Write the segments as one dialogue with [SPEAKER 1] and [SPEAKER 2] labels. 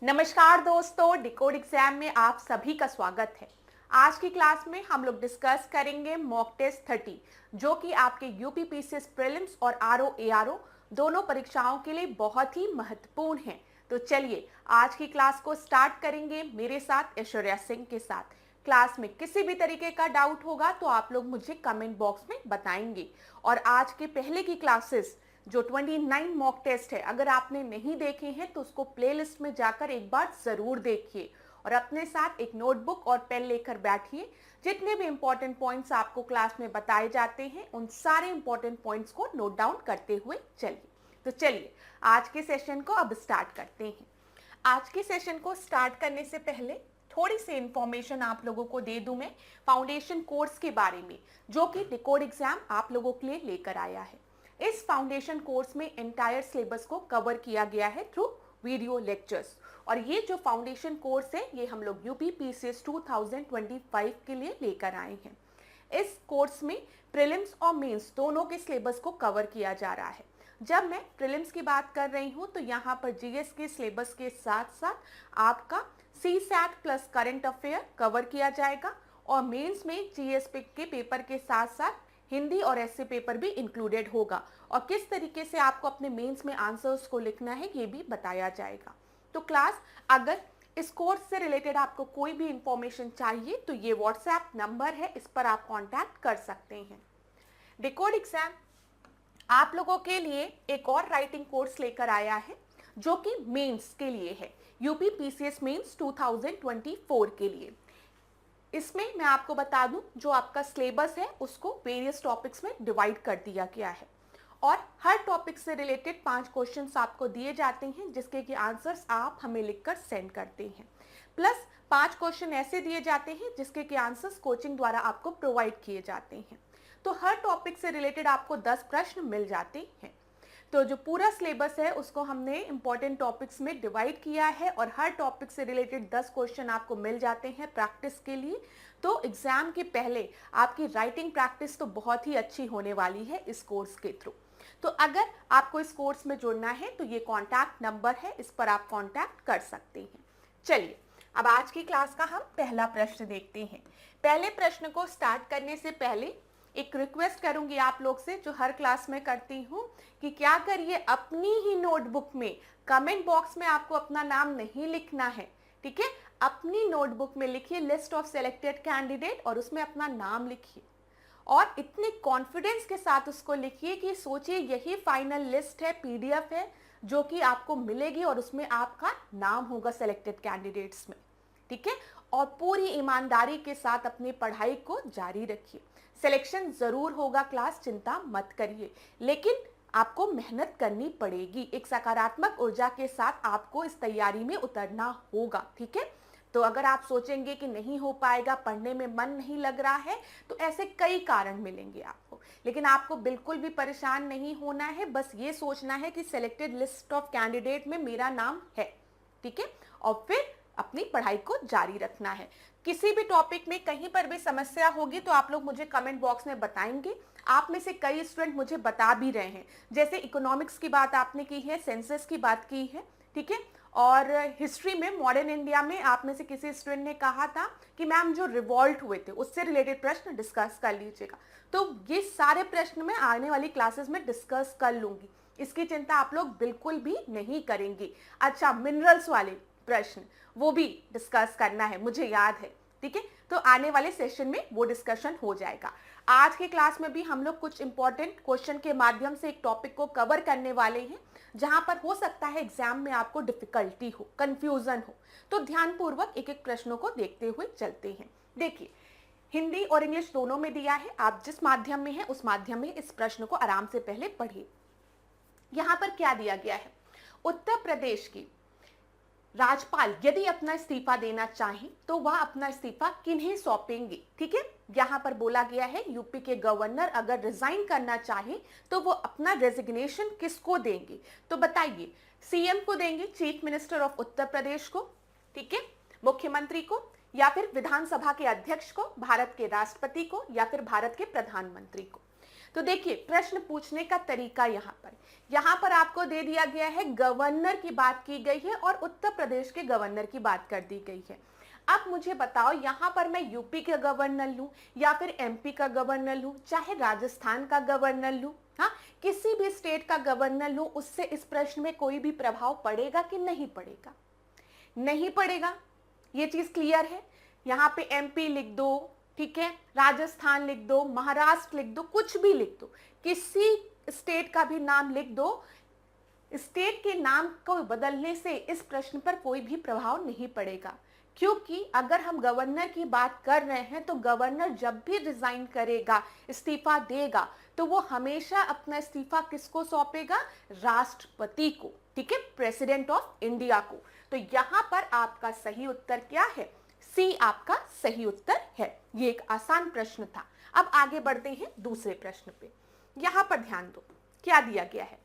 [SPEAKER 1] नमस्कार दोस्तों, decode exam में आप सभी का स्वागत है। आज की क्लास में हम लोग डिस्कस करेंगे मॉक टेस्ट 30 जो कि आपके यूपी पीसीएस प्रीलिम्स और आरओ एआरओ दोनों परीक्षाओं के लिए बहुत ही महत्वपूर्ण है। तो चलिए आज की क्लास को स्टार्ट करेंगे मेरे साथ ऐश्वर्या सिंह के साथ। क्लास में किसी भी तरीके का डाउट होगा तो आप लोग मुझे कमेंट बॉक्स में बताएंगे। और आज के पहले की क्लासेस जो 29 मॉक टेस्ट है, अगर आपने नहीं देखे हैं तो उसको प्लेलिस्ट में जाकर एक बार जरूर देखिए और अपने साथ एक नोटबुक और पेन लेकर बैठिए। जितने भी इंपॉर्टेंट पॉइंट्स आपको क्लास में बताए जाते हैं उन सारे इंपॉर्टेंट पॉइंट्स को नोट डाउन करते हुए चलिए। तो चलिए आज के सेशन को अब स्टार्ट करते हैं। आज के सेशन को स्टार्ट करने से पहले थोड़ी सी इंफॉर्मेशन आप लोगों को दे दूं मैं फाउंडेशन कोर्स के बारे में, जो कि डिकोड एग्जाम आप लोगों के लिए लेकर आया है। इस फाउंडेशन कोर्स में एंटायर सिलेबस को कवर किया गया है थ्रू वीडियो लेक्चर्स। और ये जो फाउंडेशन कोर्स है ये हम लोग यूपी पीसीएस 2025 के लिए लेकर आए हैं। इस कोर्स में प्रीलिम्स और मेंस दोनों के सिलेबस को कवर किया जा रहा है। जब मैं प्रीलिम्स की बात कर रही हूँ तो यहाँ पर जीएस के सिलेबस के साथ साथ आपका CSAT plus current affair cover किया जाएगा और मेंस में जीएस के पेपर के साथ साथ हिंदी और एसए पेपर भी इंक्लूडेड होगा और किस तरीके से आपको अपने मेंस में आंसर्स को लिखना है ये भी बताया जाएगा। तो क्लास अगर इस कोर्स से रिलेटेड आपको कोई भी इंफॉर्मेशन चाहिए तो ये व्हाट्सएप नंबर है, इस पर आप कांटेक्ट कर सकते हैं। डिकोड एग्जाम आप लोगों के लिए एक और राइटिंग कोर्स लेकर आया है जो कि मेंस के लिए है, यूपी पीसीएस मेंस 2024 के लिए। इसमें मैं आपको बता दूं जो आपका सिलेबस है उसको वेरियस टॉपिक्स में डिवाइड कर दिया गया है और हर टॉपिक से रिलेटेड 5 क्वेश्चंस आपको दिए जाते हैं जिसके कि आंसर्स आप हमें लिखकर सेंड करते हैं। प्लस 5 क्वेश्चन ऐसे दिए जाते हैं जिसके कि आंसर्स कोचिंग द्वारा आपको प्रोवाइड किए जाते हैं। तो हर टॉपिक से रिलेटेड आपको 10 प्रश्न मिल जाते हैं। तो जो पूरा सिलेबस है उसको हमने इंपॉर्टेंट टॉपिक्स में डिवाइड किया है और हर टॉपिक से रिलेटेड 10 क्वेश्चन आपको मिल जाते हैं प्रैक्टिस के लिए। तो एग्जाम के पहले आपकी राइटिंग प्रैक्टिस तो बहुत ही अच्छी होने वाली है इस कोर्स के थ्रू। तो अगर आपको इस कोर्स में जुड़ना है तो ये कॉन्टैक्ट नंबर है, इस पर आप कॉन्टैक्ट कर सकते हैं। चलिए अब आज की क्लास का हम पहला प्रश्न देखते हैं। पहले प्रश्न को स्टार्ट करने से पहले एक रिक्वेस्ट करूंगी आप लोग से जो हर क्लास में करती हूं कि क्या करिए अपनी ही नोटबुक में कमेंट बॉक्स में आपको अपना नाम नहीं लिखना है, ठीक है। अपनी नोटबुक में लिखिए लिस्ट ऑफ सिलेक्टेड कैंडिडेट और उसमें अपना नाम लिखिए और इतने कॉन्फिडेंस के साथ उसको लिखिए कि सोचिए यही फाइनल लिस्ट है, पीडीएफ है जो कि आपको मिलेगी और उसमें आपका नाम होगा सिलेक्टेड कैंडिडेट्स में, ठीक है। और पूरी ईमानदारी के साथ अपनी पढ़ाई को जारी रखिए। सिलेक्शन जरूर होगा क्लास, चिंता मत करिए, लेकिन आपको मेहनत करनी पड़ेगी। एक सकारात्मक ऊर्जा के साथ आपको इस तैयारी में उतरना होगा, ठीक है। तो अगर आप सोचेंगे कि नहीं हो पाएगा, पढ़ने में मन नहीं लग रहा है, तो ऐसे कई कारण मिलेंगे आपको, लेकिन आपको बिल्कुल भी परेशान नहीं होना है। बस ये सोचना है कि सिलेक्टेड लिस्ट ऑफ कैंडिडेट में मेरा नाम है, ठीक है, और फिर अपनी पढ़ाई को जारी रखना है। किसी भी टॉपिक में कहीं पर भी समस्या होगी तो आप लोग मुझे कमेंट बॉक्स में बताएंगे। आप में से कई स्टूडेंट मुझे बता भी रहे हैं, जैसे इकोनॉमिक्स की बात आपने की है, सेंसस की बात की है, ठीक है। और हिस्ट्री में मॉडर्न इंडिया में आप में से किसी स्टूडेंट ने कहा था कि मैम जो रिवॉल्ट हुए थे उससे रिलेटेड प्रश्न डिस्कस कर लीजिएगा। तो ये सारे प्रश्न मैं आने वाली क्लासेस में डिस्कस कर लूंगी, इसकी चिंता आप लोग बिल्कुल भी नहीं करेंगे। अच्छा, मिनरल्स वाले प्रश्न वो भी डिस्कस करना है, मुझे याद है, ठीक है। तो आने वाले सेशन में वो डिस्कशन हो जाएगा। आज की क्लास में भी हम लोग कुछ इंपॉर्टेंट क्वेश्चन के माध्यम से एक टॉपिक को कवर करने वाले हैं जहां पर हो सकता है एग्जाम में आपको डिफिकल्टी हो, कंफ्यूजन हो। तो ध्यानपूर्वक एक एक प्रश्नों को देखते हुए चलते हैं। देखिए, हिंदी और इंग्लिश दोनों में दिया है, आप जिस माध्यम में है उस माध्यम में इस प्रश्न को आराम से पहले पढ़िए। यहां पर क्या दिया गया है, उत्तर प्रदेश की राज्यपाल यदि अपना इस्तीफा देना चाहें तो वह अपना इस्तीफा किन्हें सौंपेंगे, ठीक है। यहां पर बोला गया है यूपी के गवर्नर अगर रिजाइन करना चाहे तो वो अपना रेजिग्नेशन किसको देंगे। तो बताइए, सीएम को देंगे, chief minister of Uttar Pradesh को, ठीक है, मुख्यमंत्री को, या फिर विधानसभा के अध्यक्ष को, भारत के राष्ट्रपति को, या फिर भारत के प्रधानमंत्री को। तो देखिए प्रश्न पूछने का तरीका यहाँ पर आपको दे दिया गया है, गवर्नर की बात की गई है और उत्तर प्रदेश के गवर्नर की बात कर दी गई है। अब मुझे बताओ यहाँ पर मैं यूपी का गवर्नर लूं या फिर एमपी का गवर्नर लूं, चाहे राजस्थान का गवर्नर लूं, हाँ किसी भी स्टेट का गवर्नर लूं, उससे इस प्रश्न में कोई भी प्रभाव पड़ेगा कि नहीं पड़ेगा? नहीं पड़ेगा, ये चीज क्लियर है। यहाँ पे एमपी लिख दो, ठीक है, राजस्थान लिख दो, महाराष्ट्र लिख दो, कुछ भी लिख दो, किसी स्टेट का भी नाम लिख दो, स्टेट के नाम को बदलने से इस प्रश्न पर कोई भी प्रभाव नहीं पड़ेगा। क्योंकि अगर हम गवर्नर की बात कर रहे हैं तो गवर्नर जब भी रिजाइन करेगा, इस्तीफा देगा, तो वो हमेशा अपना इस्तीफा किसको सौंपेगा? राष्ट्रपति को, ठीक है, प्रेसिडेंट ऑफ इंडिया को। तो यहां पर आपका सही उत्तर क्या है? सी आपका सही उत्तर है। ये एक आसान प्रश्न था। अब आगे बढ़ते हैं दूसरे प्रश्न पे। यहां पर ध्यान दो, क्या दिया गया है?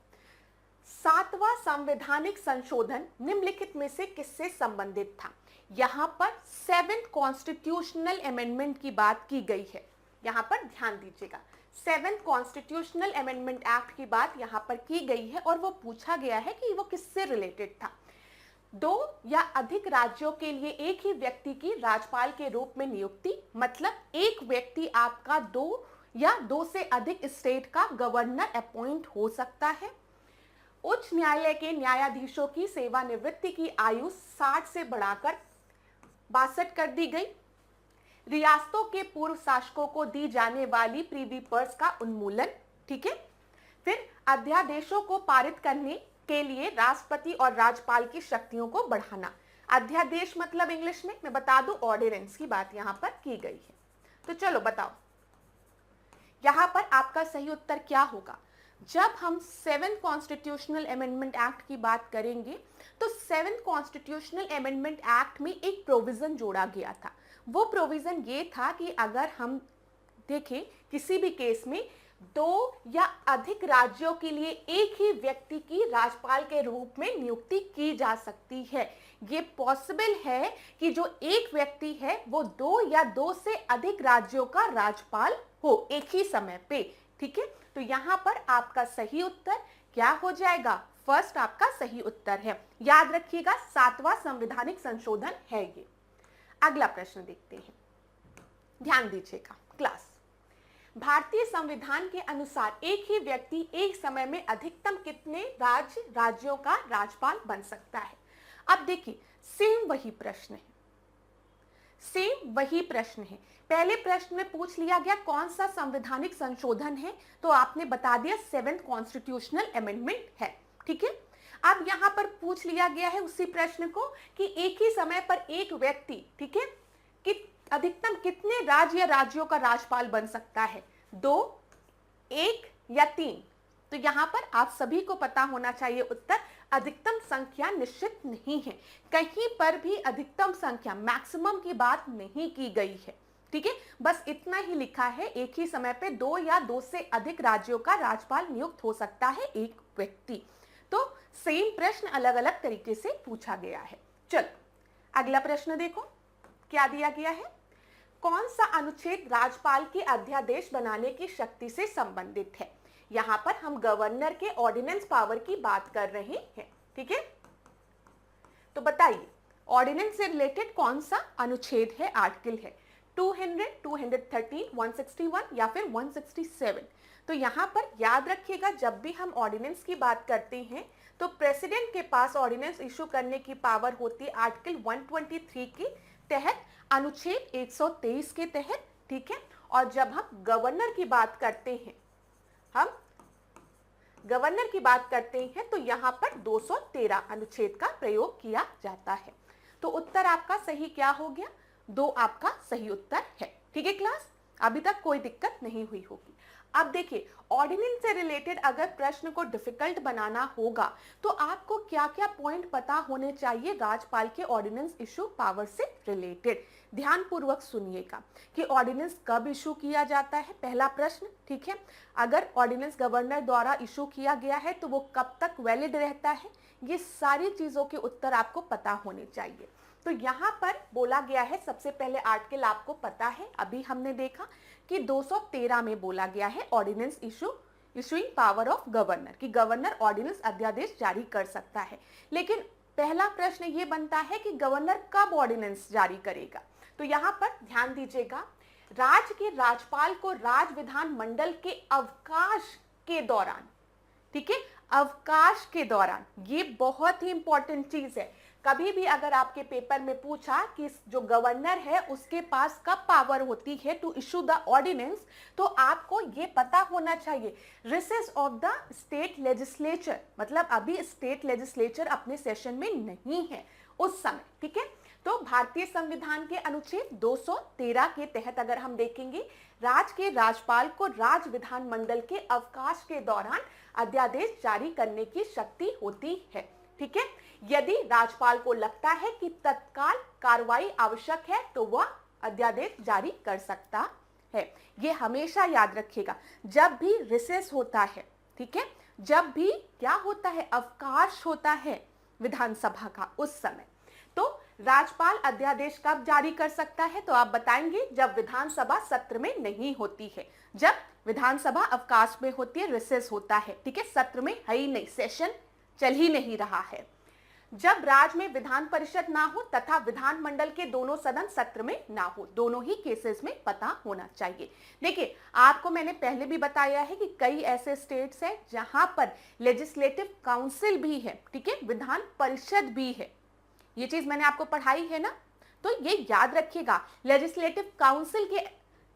[SPEAKER 1] 7वां संवैधानिक संशोधन निम्नलिखित में से किससे संबंधित था? यहां पर 7th कॉन्स्टिट्यूशनल अमेंडमेंट की बात की गई है। यहां पर ध्यान दीजिएगा, 7th कॉन्स्टिट्यूशनल अमेंडमेंट एक्ट की बात यहां पर की गई है और वो पूछा गया है कि वो किससे रिलेटेड था। 2 या अधिक राज्यों के लिए एक ही व्यक्ति की राज्यपाल के रूप में नियुक्ति, मतलब एक व्यक्ति आपका 2 या 2 से अधिक स्टेट का गवर्नर अपॉइंट हो सकता है। उच्च न्यायालय के न्यायाधीशों की सेवानिवृत्ति की आयु 60 से बढ़ाकर 62 कर दी गई। रियासतों के पूर्व शासकों को दी जाने वाली प्रीवी पर्स का उन्मूलन, ठीक है। फिर अध्यादेशों को पारित करने के लिए राष्ट्रपति और राज्यपाल की शक्तियों को बढ़ाना। अध्यादेश मतलब इंग्लिश में मैं बता दूं ऑर्डिनेंस की बात यहां पर की गई है। तो चलो बताओ यहां पर आपका सही उत्तर क्या होगा? जब हम 7th कॉन्स्टिट्यूशनल अमेंडमेंट एक्ट की बात करेंगे तो 7th कॉन्स्टिट्यूशनल अमेंडमेंट एक्ट में एक प्रोविजन जोड़ा गया था। वो प्रोविजन ये था कि अगर हम देखें किसी भी केस में 2 या अधिक राज्यों के लिए एक ही व्यक्ति की राज्यपाल के रूप में नियुक्ति की जा सकती है। ये पॉसिबल है कि जो एक व्यक्ति है वो 2 या 2 से अधिक राज्यों का राज्यपाल हो एक ही समय पे, ठीक है। तो यहां पर आपका सही उत्तर क्या हो जाएगा? फर्स्ट आपका सही उत्तर है। याद रखिएगा 7वां संवैधानिक संशोधन है ये। अगला प्रश्न देखते हैं, ध्यान दीजिएगा क्लास। भारतीय संविधान के अनुसार एक ही व्यक्ति एक समय में अधिकतम कितने राज्यों का राज्यपाल बन सकता है? अब देखिए सेम वही प्रश्न है, सेम वही प्रश्न है। पहले प्रश्न में पूछ लिया गया कौन सा संवैधानिक संशोधन है, तो आपने बता दिया 7th कॉन्स्टिट्यूशनल अमेंडमेंट है, ठीक है। अब यहां पर पूछ लिया गया है उसी प्रश्न को कि एक ही समय पर एक व्यक्ति, ठीक है, कि अधिकतम कितने राज्य या राज्यों का राज्यपाल बन सकता है? 2, 1 या 3? तो यहां पर आप सभी को पता होना चाहिए उत्तर अधिकतम संख्या निश्चित नहीं है। कहीं पर भी अधिकतम संख्या मैक्सिमम की बात नहीं की गई है, ठीक है। बस इतना ही लिखा है एक ही समय पे 2 या 2 से अधिक राज्यों का राज्यपाल नियुक्त हो सकता है एक व्यक्ति। तो सेम प्रश्न अलग अलग तरीके से पूछा गया है। चलो अगला प्रश्न देखो क्या दिया गया है। कौन सा अनुच्छेद राज्यपाल के अध्यादेश बनाने की शक्ति से संबंधित है? यहां पर हम गवर्नर के ऑर्डिनेंस पावर की बात कर रहे हैं, ठीक है। तो बताइए ऑर्डिनेंस से रिलेटेड कौन सा अनुच्छेद है, आर्टिकल है? 200, 213, 161 या फिर 167? तो यहां पर याद रखिएगा जब भी हम ऑर्डिनेंस की बात करते हैं तो प्रेसिडेंट के पास ऑर्डिनेंस इशू करने की पावर होती है आर्टिकल 123 के तहत, अनुच्छेद 123 के तहत, ठीक है। और जब हम गवर्नर की बात करते हैं, हम गवर्नर की बात करते हैं तो यहां पर 213 अनुच्छेद का प्रयोग किया जाता है। तो उत्तर आपका सही क्या हो गया? 2 आपका सही उत्तर है, ठीक है क्लास। अभी तक कोई दिक्कत नहीं हुई होगी। अब देखिए ऑर्डिनेंस से रिलेटेड अगर प्रश्न को डिफिकल्ट बनाना होगा तो आपको क्या क्या पॉइंट पता होने चाहिए राज्यपाल के ऑर्डिनेंस इशू पावर से रिलेटेड। ध्यान पूर्वक सुनिएगा कि ऑर्डिनेंस कब इशू किया जाता है, पहला प्रश्न, ठीक है। अगर ऑर्डिनेंस गवर्नर द्वारा इशू किया गया है तो वो कब तक वैलिड रहता है, ये सारी चीजों के उत्तर आपको पता होने चाहिए। तो यहाँ पर बोला गया है, सबसे पहले आर्टिकल आपको पता है, अभी हमने देखा कि 213 में बोला गया है ordinance issuing power of governor, कि गवर्नर ऑर्डिनेंस अध्यादेश जारी कर सकता है। लेकिन पहला प्रश्न ये बनता है कि गवर्नर कब ऑर्डिनेंस जारी करेगा। तो यहाँ पर ध्यान दीजिएगा, राज्य के राज्यपाल को राज्य विधान मंडल के अवकाश के दौरान, ठीक है, अवकाश के दौरान, ये बहुत ही इंपॉर्टेंट चीज है। कभी भी अगर आपके पेपर में पूछा कि जो गवर्नर है उसके पास कब पावर होती है टू इशू द ऑर्डिनेंस, तो आपको ये पता होना चाहिए recess of the state legislature, मतलब अभी स्टेट लेजिस्लेचर अपने सेशन में नहीं है उस समय, ठीक है। तो भारतीय संविधान के अनुच्छेद 213 के तहत अगर हम देखेंगे, राज्य के राज्यपाल को राज्य विधानमंडल के अवकाश के दौरान अध्यादेश जारी करने की शक्ति होती है, ठीक है। यदि राज्यपाल को लगता है कि तत्काल कार्रवाई आवश्यक है तो वह अध्यादेश जारी कर सकता है। यह हमेशा याद रखिएगा, जब भी रिसेस होता है, ठीक है, जब भी क्या होता है, अवकाश होता है विधानसभा का, उस समय तो राज्यपाल अध्यादेश कब जारी कर सकता है, तो आप बताएंगे जब विधानसभा सत्र में नहीं होती है, जब विधानसभा अवकाश में होती है, रिसेस होता है, ठीक है, सत्र में है ही नहीं, सेशन चल ही नहीं रहा है, जब राज्य में विधान परिषद ना हो तथा विधानमंडल के दोनों सदन सत्र में ना हो, दोनों ही केसेस में पता होना चाहिए। देखिए, आपको मैंने पहले भी बताया है कि कई ऐसे स्टेट्स हैं जहां पर लेजिस्लेटिव काउंसिल भी है, ठीक है, विधान परिषद भी है, ये चीज मैंने आपको पढ़ाई है ना, तो ये याद रखिएगा। लेजिस्लेटिव काउंसिल की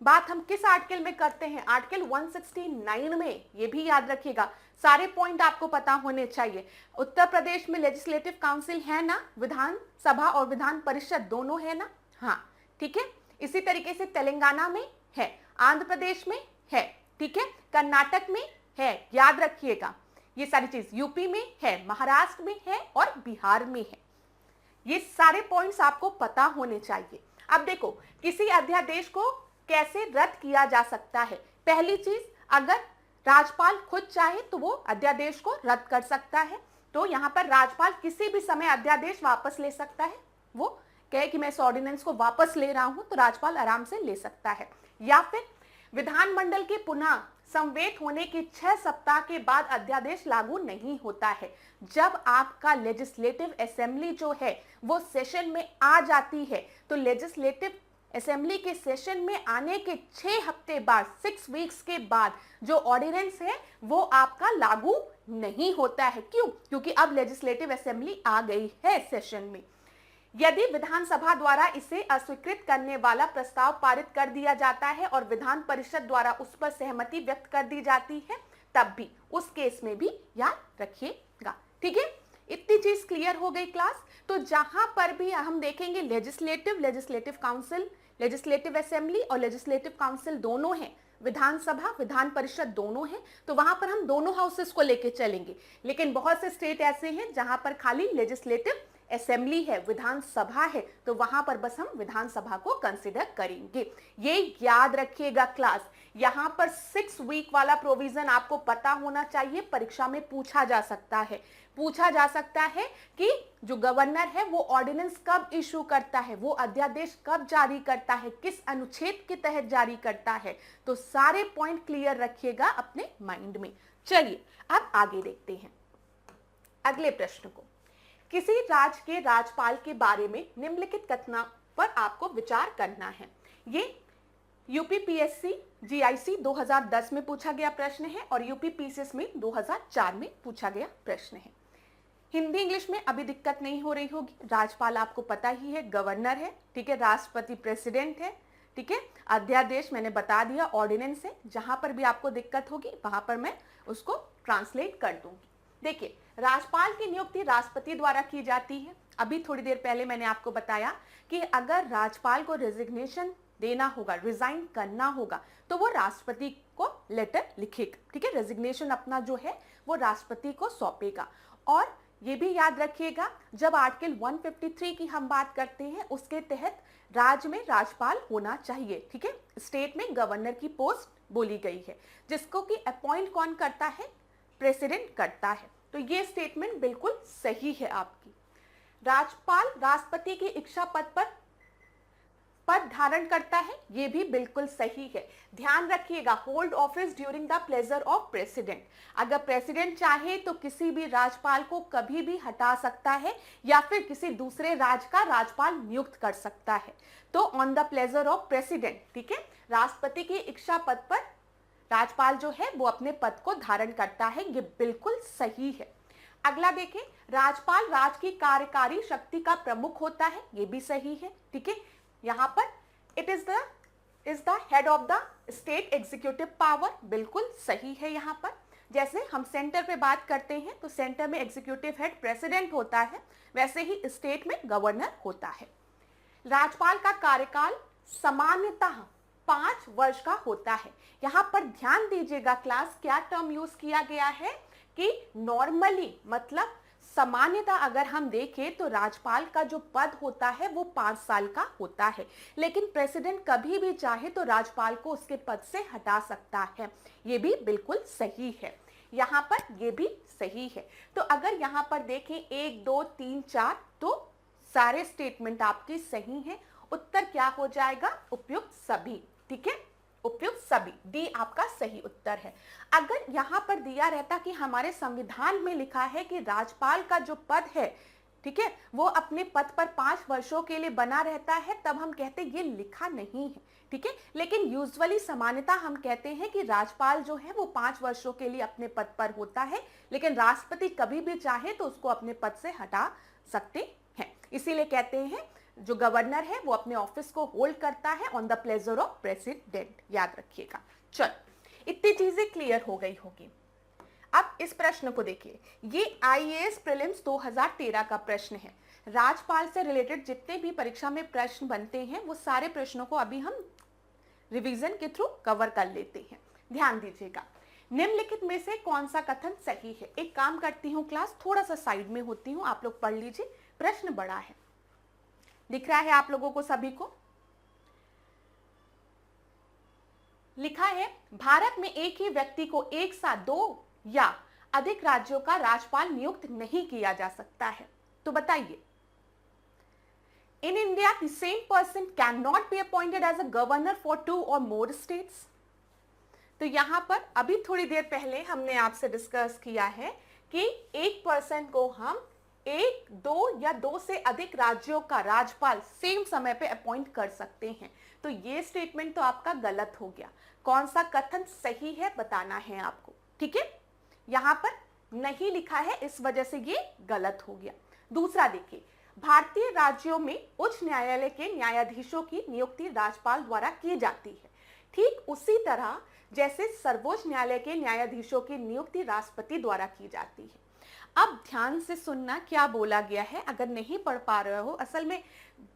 [SPEAKER 1] बात हम किस आर्टिकल में करते हैं, आर्टिकल 169 में, ये भी याद रखिएगा, सारे पॉइंट आपको पता होने चाहिए। उत्तर प्रदेश में लेजिस्लेटिव काउंसिल है ना, विधान सभा और विधान परिषद दोनों है ना, हाँ, ठीक है। इसी तरीके से तेलंगाना में है, आंध्र प्रदेश में है, ठीक है, कर्नाटक में है, याद रखिएगा ये सारी चीज, यूपी में है, महाराष्ट्र में है और बिहार में है, ये सारे पॉइंट्स आपको पता होने चाहिए। अब देखो, किसी अध्यादेश को कैसे रद्द किया जा सकता है। पहली चीज, अगर राज्यपाल खुद चाहे तो वो अध्यादेश को रद्द कर सकता है, तो यहाँ पर राज्यपाल किसी भी समय अध्यादेश वापस ले सकता है, वो कहे कि मैं इस ऑर्डिनेंस को वापस ले रहा हूं, तो राज्यपाल आराम से ले सकता है। या फिर विधानमंडल के पुनः संवेद होने के 6 सप्ताह के बाद अध्यादेश लागू नहीं होता है। जब आपका लेजिस्लेटिव असेंबली जो है वो सेशन में आ जाती है, तो लेजिस्लेटिव असेंबली के सेशन में आने के 6 हफ्ते बाद, 6 वीक्स के बाद जो ऑर्डिनेंस है वो आपका लागू नहीं होता है। क्यों? क्योंकि अब लेजिस्लेटिव असेंबली आ गई है सेशन में। यदि विधानसभा द्वारा इसे अस्वीकृत करने वाला प्रस्ताव पारित कर दिया जाता है और विधान परिषद द्वारा उस पर सहमति व्यक्त कर दी जाती है, तब भी, उस केस में भी याद रखिएगा, ठीक है। इतनी चीज क्लियर हो गई क्लास। तो जहां पर भी हम देखेंगे लेजिस्लेटिव काउंसिल, लेजिस्लेटिव असेंबली और लेजिस्लेटिव काउंसिल दोनों हैं, विधानसभा विधान परिषद दोनों हैं, तो वहां पर हम दोनों हाउसेस को लेके चलेंगे। लेकिन बहुत से स्टेट ऐसे हैं जहां पर खाली लेजिस्लेटिव असेंबली है, विधानसभा है, तो वहां पर बस हम विधानसभा को कंसिडर करेंगे। ये याद रखिएगा क्लास। यहां पर 6 वीक वाला प्रोविजन आपको पता होना चाहिए, परीक्षा में पूछा जा सकता है। पूछा जा सकता है कि जो गवर्नर है वो ऑर्डिनेंस कब इशू करता है, वो अध्यादेश कब जारी करता है, किस अनुच्छेद के तहत जारी करता है। तो सारे पॉइंट क्लियर रखिएगा अपने माइंड में। चलिए अब आगे देखते हैं अगले प्रश्न को। किसी राज्य के राज्यपाल के बारे में निम्नलिखित कथनों पर आपको विचार करना है। ये यूपीपीएससी जीआईसी 2010 में पूछा गया प्रश्न है और यूपीपीसीएस में 2004 में पूछा गया प्रश्न है। हिंदी इंग्लिश में अभी दिक्कत नहीं हो रही होगी। राज्यपाल आपको पता ही है, गवर्नर है, ठीक है, राष्ट्रपति प्रेसिडेंट है, ठीक है, अध्यादेश मैंने बता दिया, ऑर्डिनेंस है। जहां पर भी आपको दिक्कत होगी वहां पर मैं उसको ट्रांसलेट कर दूंगी। देखिए, राज्यपाल की नियुक्ति राष्ट्रपति द्वारा की जाती है। अभी थोड़ी देर पहले मैंने आपको बताया कि अगर राज्यपाल को रेजिग्नेशन देना होगा, रिजाइन करना होगा, तो वो राष्ट्रपति को लेटर लिखेगा, ठीक है, रेजिग्नेशन अपना जो है वो राष्ट्रपति को सौंपेगा। और ये भी याद रखिएगा, जब आर्टिकल 153 की हम बात करते हैं उसके तहत राज्य में राज्यपाल होना चाहिए, ठीक है। स्टेट में गवर्नर की पोस्ट बोली गई है, जिसको कि अपॉइंट कौन करता है, प्रेसिडेंट करता है। तो ये स्टेटमेंट बिल्कुल सही है आपकी। राज्यपाल राष्ट्रपति की इच्छा पद धारण करता है, ये भी बिल्कुल सही है। ध्यान रखिएगा, hold office during the pleasure of president. अगर प्रेसिडेंट चाहे तो किसी भी राज्यपाल को कभी भी हटा सकता है या फिर किसी दूसरे राज्य का राज्यपाल नियुक्त कर सकता है। तो on the pleasure of president, ठीक है। राष्ट्रपति की इच्छा पद पर राज्यपाल जो है वो अपने पद को धारण करता है, ये बिल्कुल सही है। अगला देखें, राज्यपाल राज्य की कार्यकारी शक्ति का प्रमुख होता है, ये भी सही है, ठीक है। यहां पर it is the head of the state executive power, बिल्कुल सही है। यहां पर जैसे हम सेंटर पे बात करते हैं तो सेंटर में एग्जीक्यूटिव हेड प्रेसिडेंट होता है, वैसे ही स्टेट में गवर्नर होता है। राज्यपाल का कार्यकाल सामान्यतः 5 वर्ष का होता है। यहां पर ध्यान दीजिएगा क्लास, क्या टर्म यूज किया गया है कि नॉर्मली, मतलब सामान्यतः अगर हम देखें तो राज्यपाल का जो पद होता है वो 5 साल का होता है, लेकिन प्रेसिडेंट कभी भी चाहे तो राज्यपाल को उसके पद से हटा सकता है, ये भी बिल्कुल सही है। यहाँ पर ये भी सही है। तो अगर यहाँ पर देखें 1 2 3 4, तो सारे स्टेटमेंट आपके सही हैं। उत्तर क्या हो जाएगा? उपयुक्त सभी, ठीक है, उपयुक्त सभी, डी आपका सही उत्तर है। अगर यहां पर दिया रहता कि हमारे संविधान में लिखा है कि राज्यपाल का जो पद है, ठीक है, वो अपने पद पर 5 वर्षों के लिए बना रहता है, तब हम कहते ये लिखा नहीं है, ठीक है। लेकिन यूजुअली सामान्यता हम कहते हैं कि राज्यपाल जो है वो 5 वर्षों के लिए अपने पद पर होता है, लेकिन राष्ट्रपति कभी भी चाहे तो उसको अपने पद से हटा सकते हैं। इसीलिए कहते हैं जो गवर्नर है वो अपने ऑफिस को होल्ड करता है on the pleasure of president, याद रखिएगा। चलो, इतनी चीजें क्लियर हो गई होगी। अब इस प्रश्न को देखिए, ये आईएएस प्रीलिम्स 2013 का प्रश्न है। राज्यपाल से रिलेटेड जितने भी परीक्षा में प्रश्न बनते हैं वो सारे प्रश्नों को अभी हम रिवीजन के थ्रू कवर कर लेते हैं। ध्यान दीजिएगा, निम्नलिखित में से कौन सा कथन सही है? एक काम करती हूँ क्लास, थोड़ा सा साइड में होती हूँ, आप लोग पढ़ लीजिए, प्रश्न बड़ा है। दिख रहा है आप लोगों को सभी को? लिखा है, भारत में एक ही व्यक्ति को एक साथ 2 या अधिक राज्यों का राज्यपाल नियुक्त नहीं किया जा सकता है। तो बताइए, in India the same person can not be appointed as a governor for 2 or more states. तो यहां पर अभी थोड़ी देर पहले हमने आपसे डिस्कस किया है कि एक पर्सन को हम 1, 2 या 2 से अधिक राज्यों का राज्यपाल सेम समय पे अपॉइंट कर सकते हैं। तो ये स्टेटमेंट तो आपका गलत हो गया। कौन सा कथन सही है बताना है आपको, ठीक है। यहां पर नहीं लिखा है, इस वजह से ये गलत हो गया। दूसरा देखिए, भारतीय राज्यों में उच्च न्यायालय के न्यायाधीशों की नियुक्ति राज्यपाल द्वारा की जाती है, ठीक उसी तरह जैसे सर्वोच्च न्यायालय के न्यायाधीशों की नियुक्ति राष्ट्रपति द्वारा की जाती है। अब ध्यान से सुनना क्या बोला गया है, अगर नहीं पढ़ पा रहे हो, असल में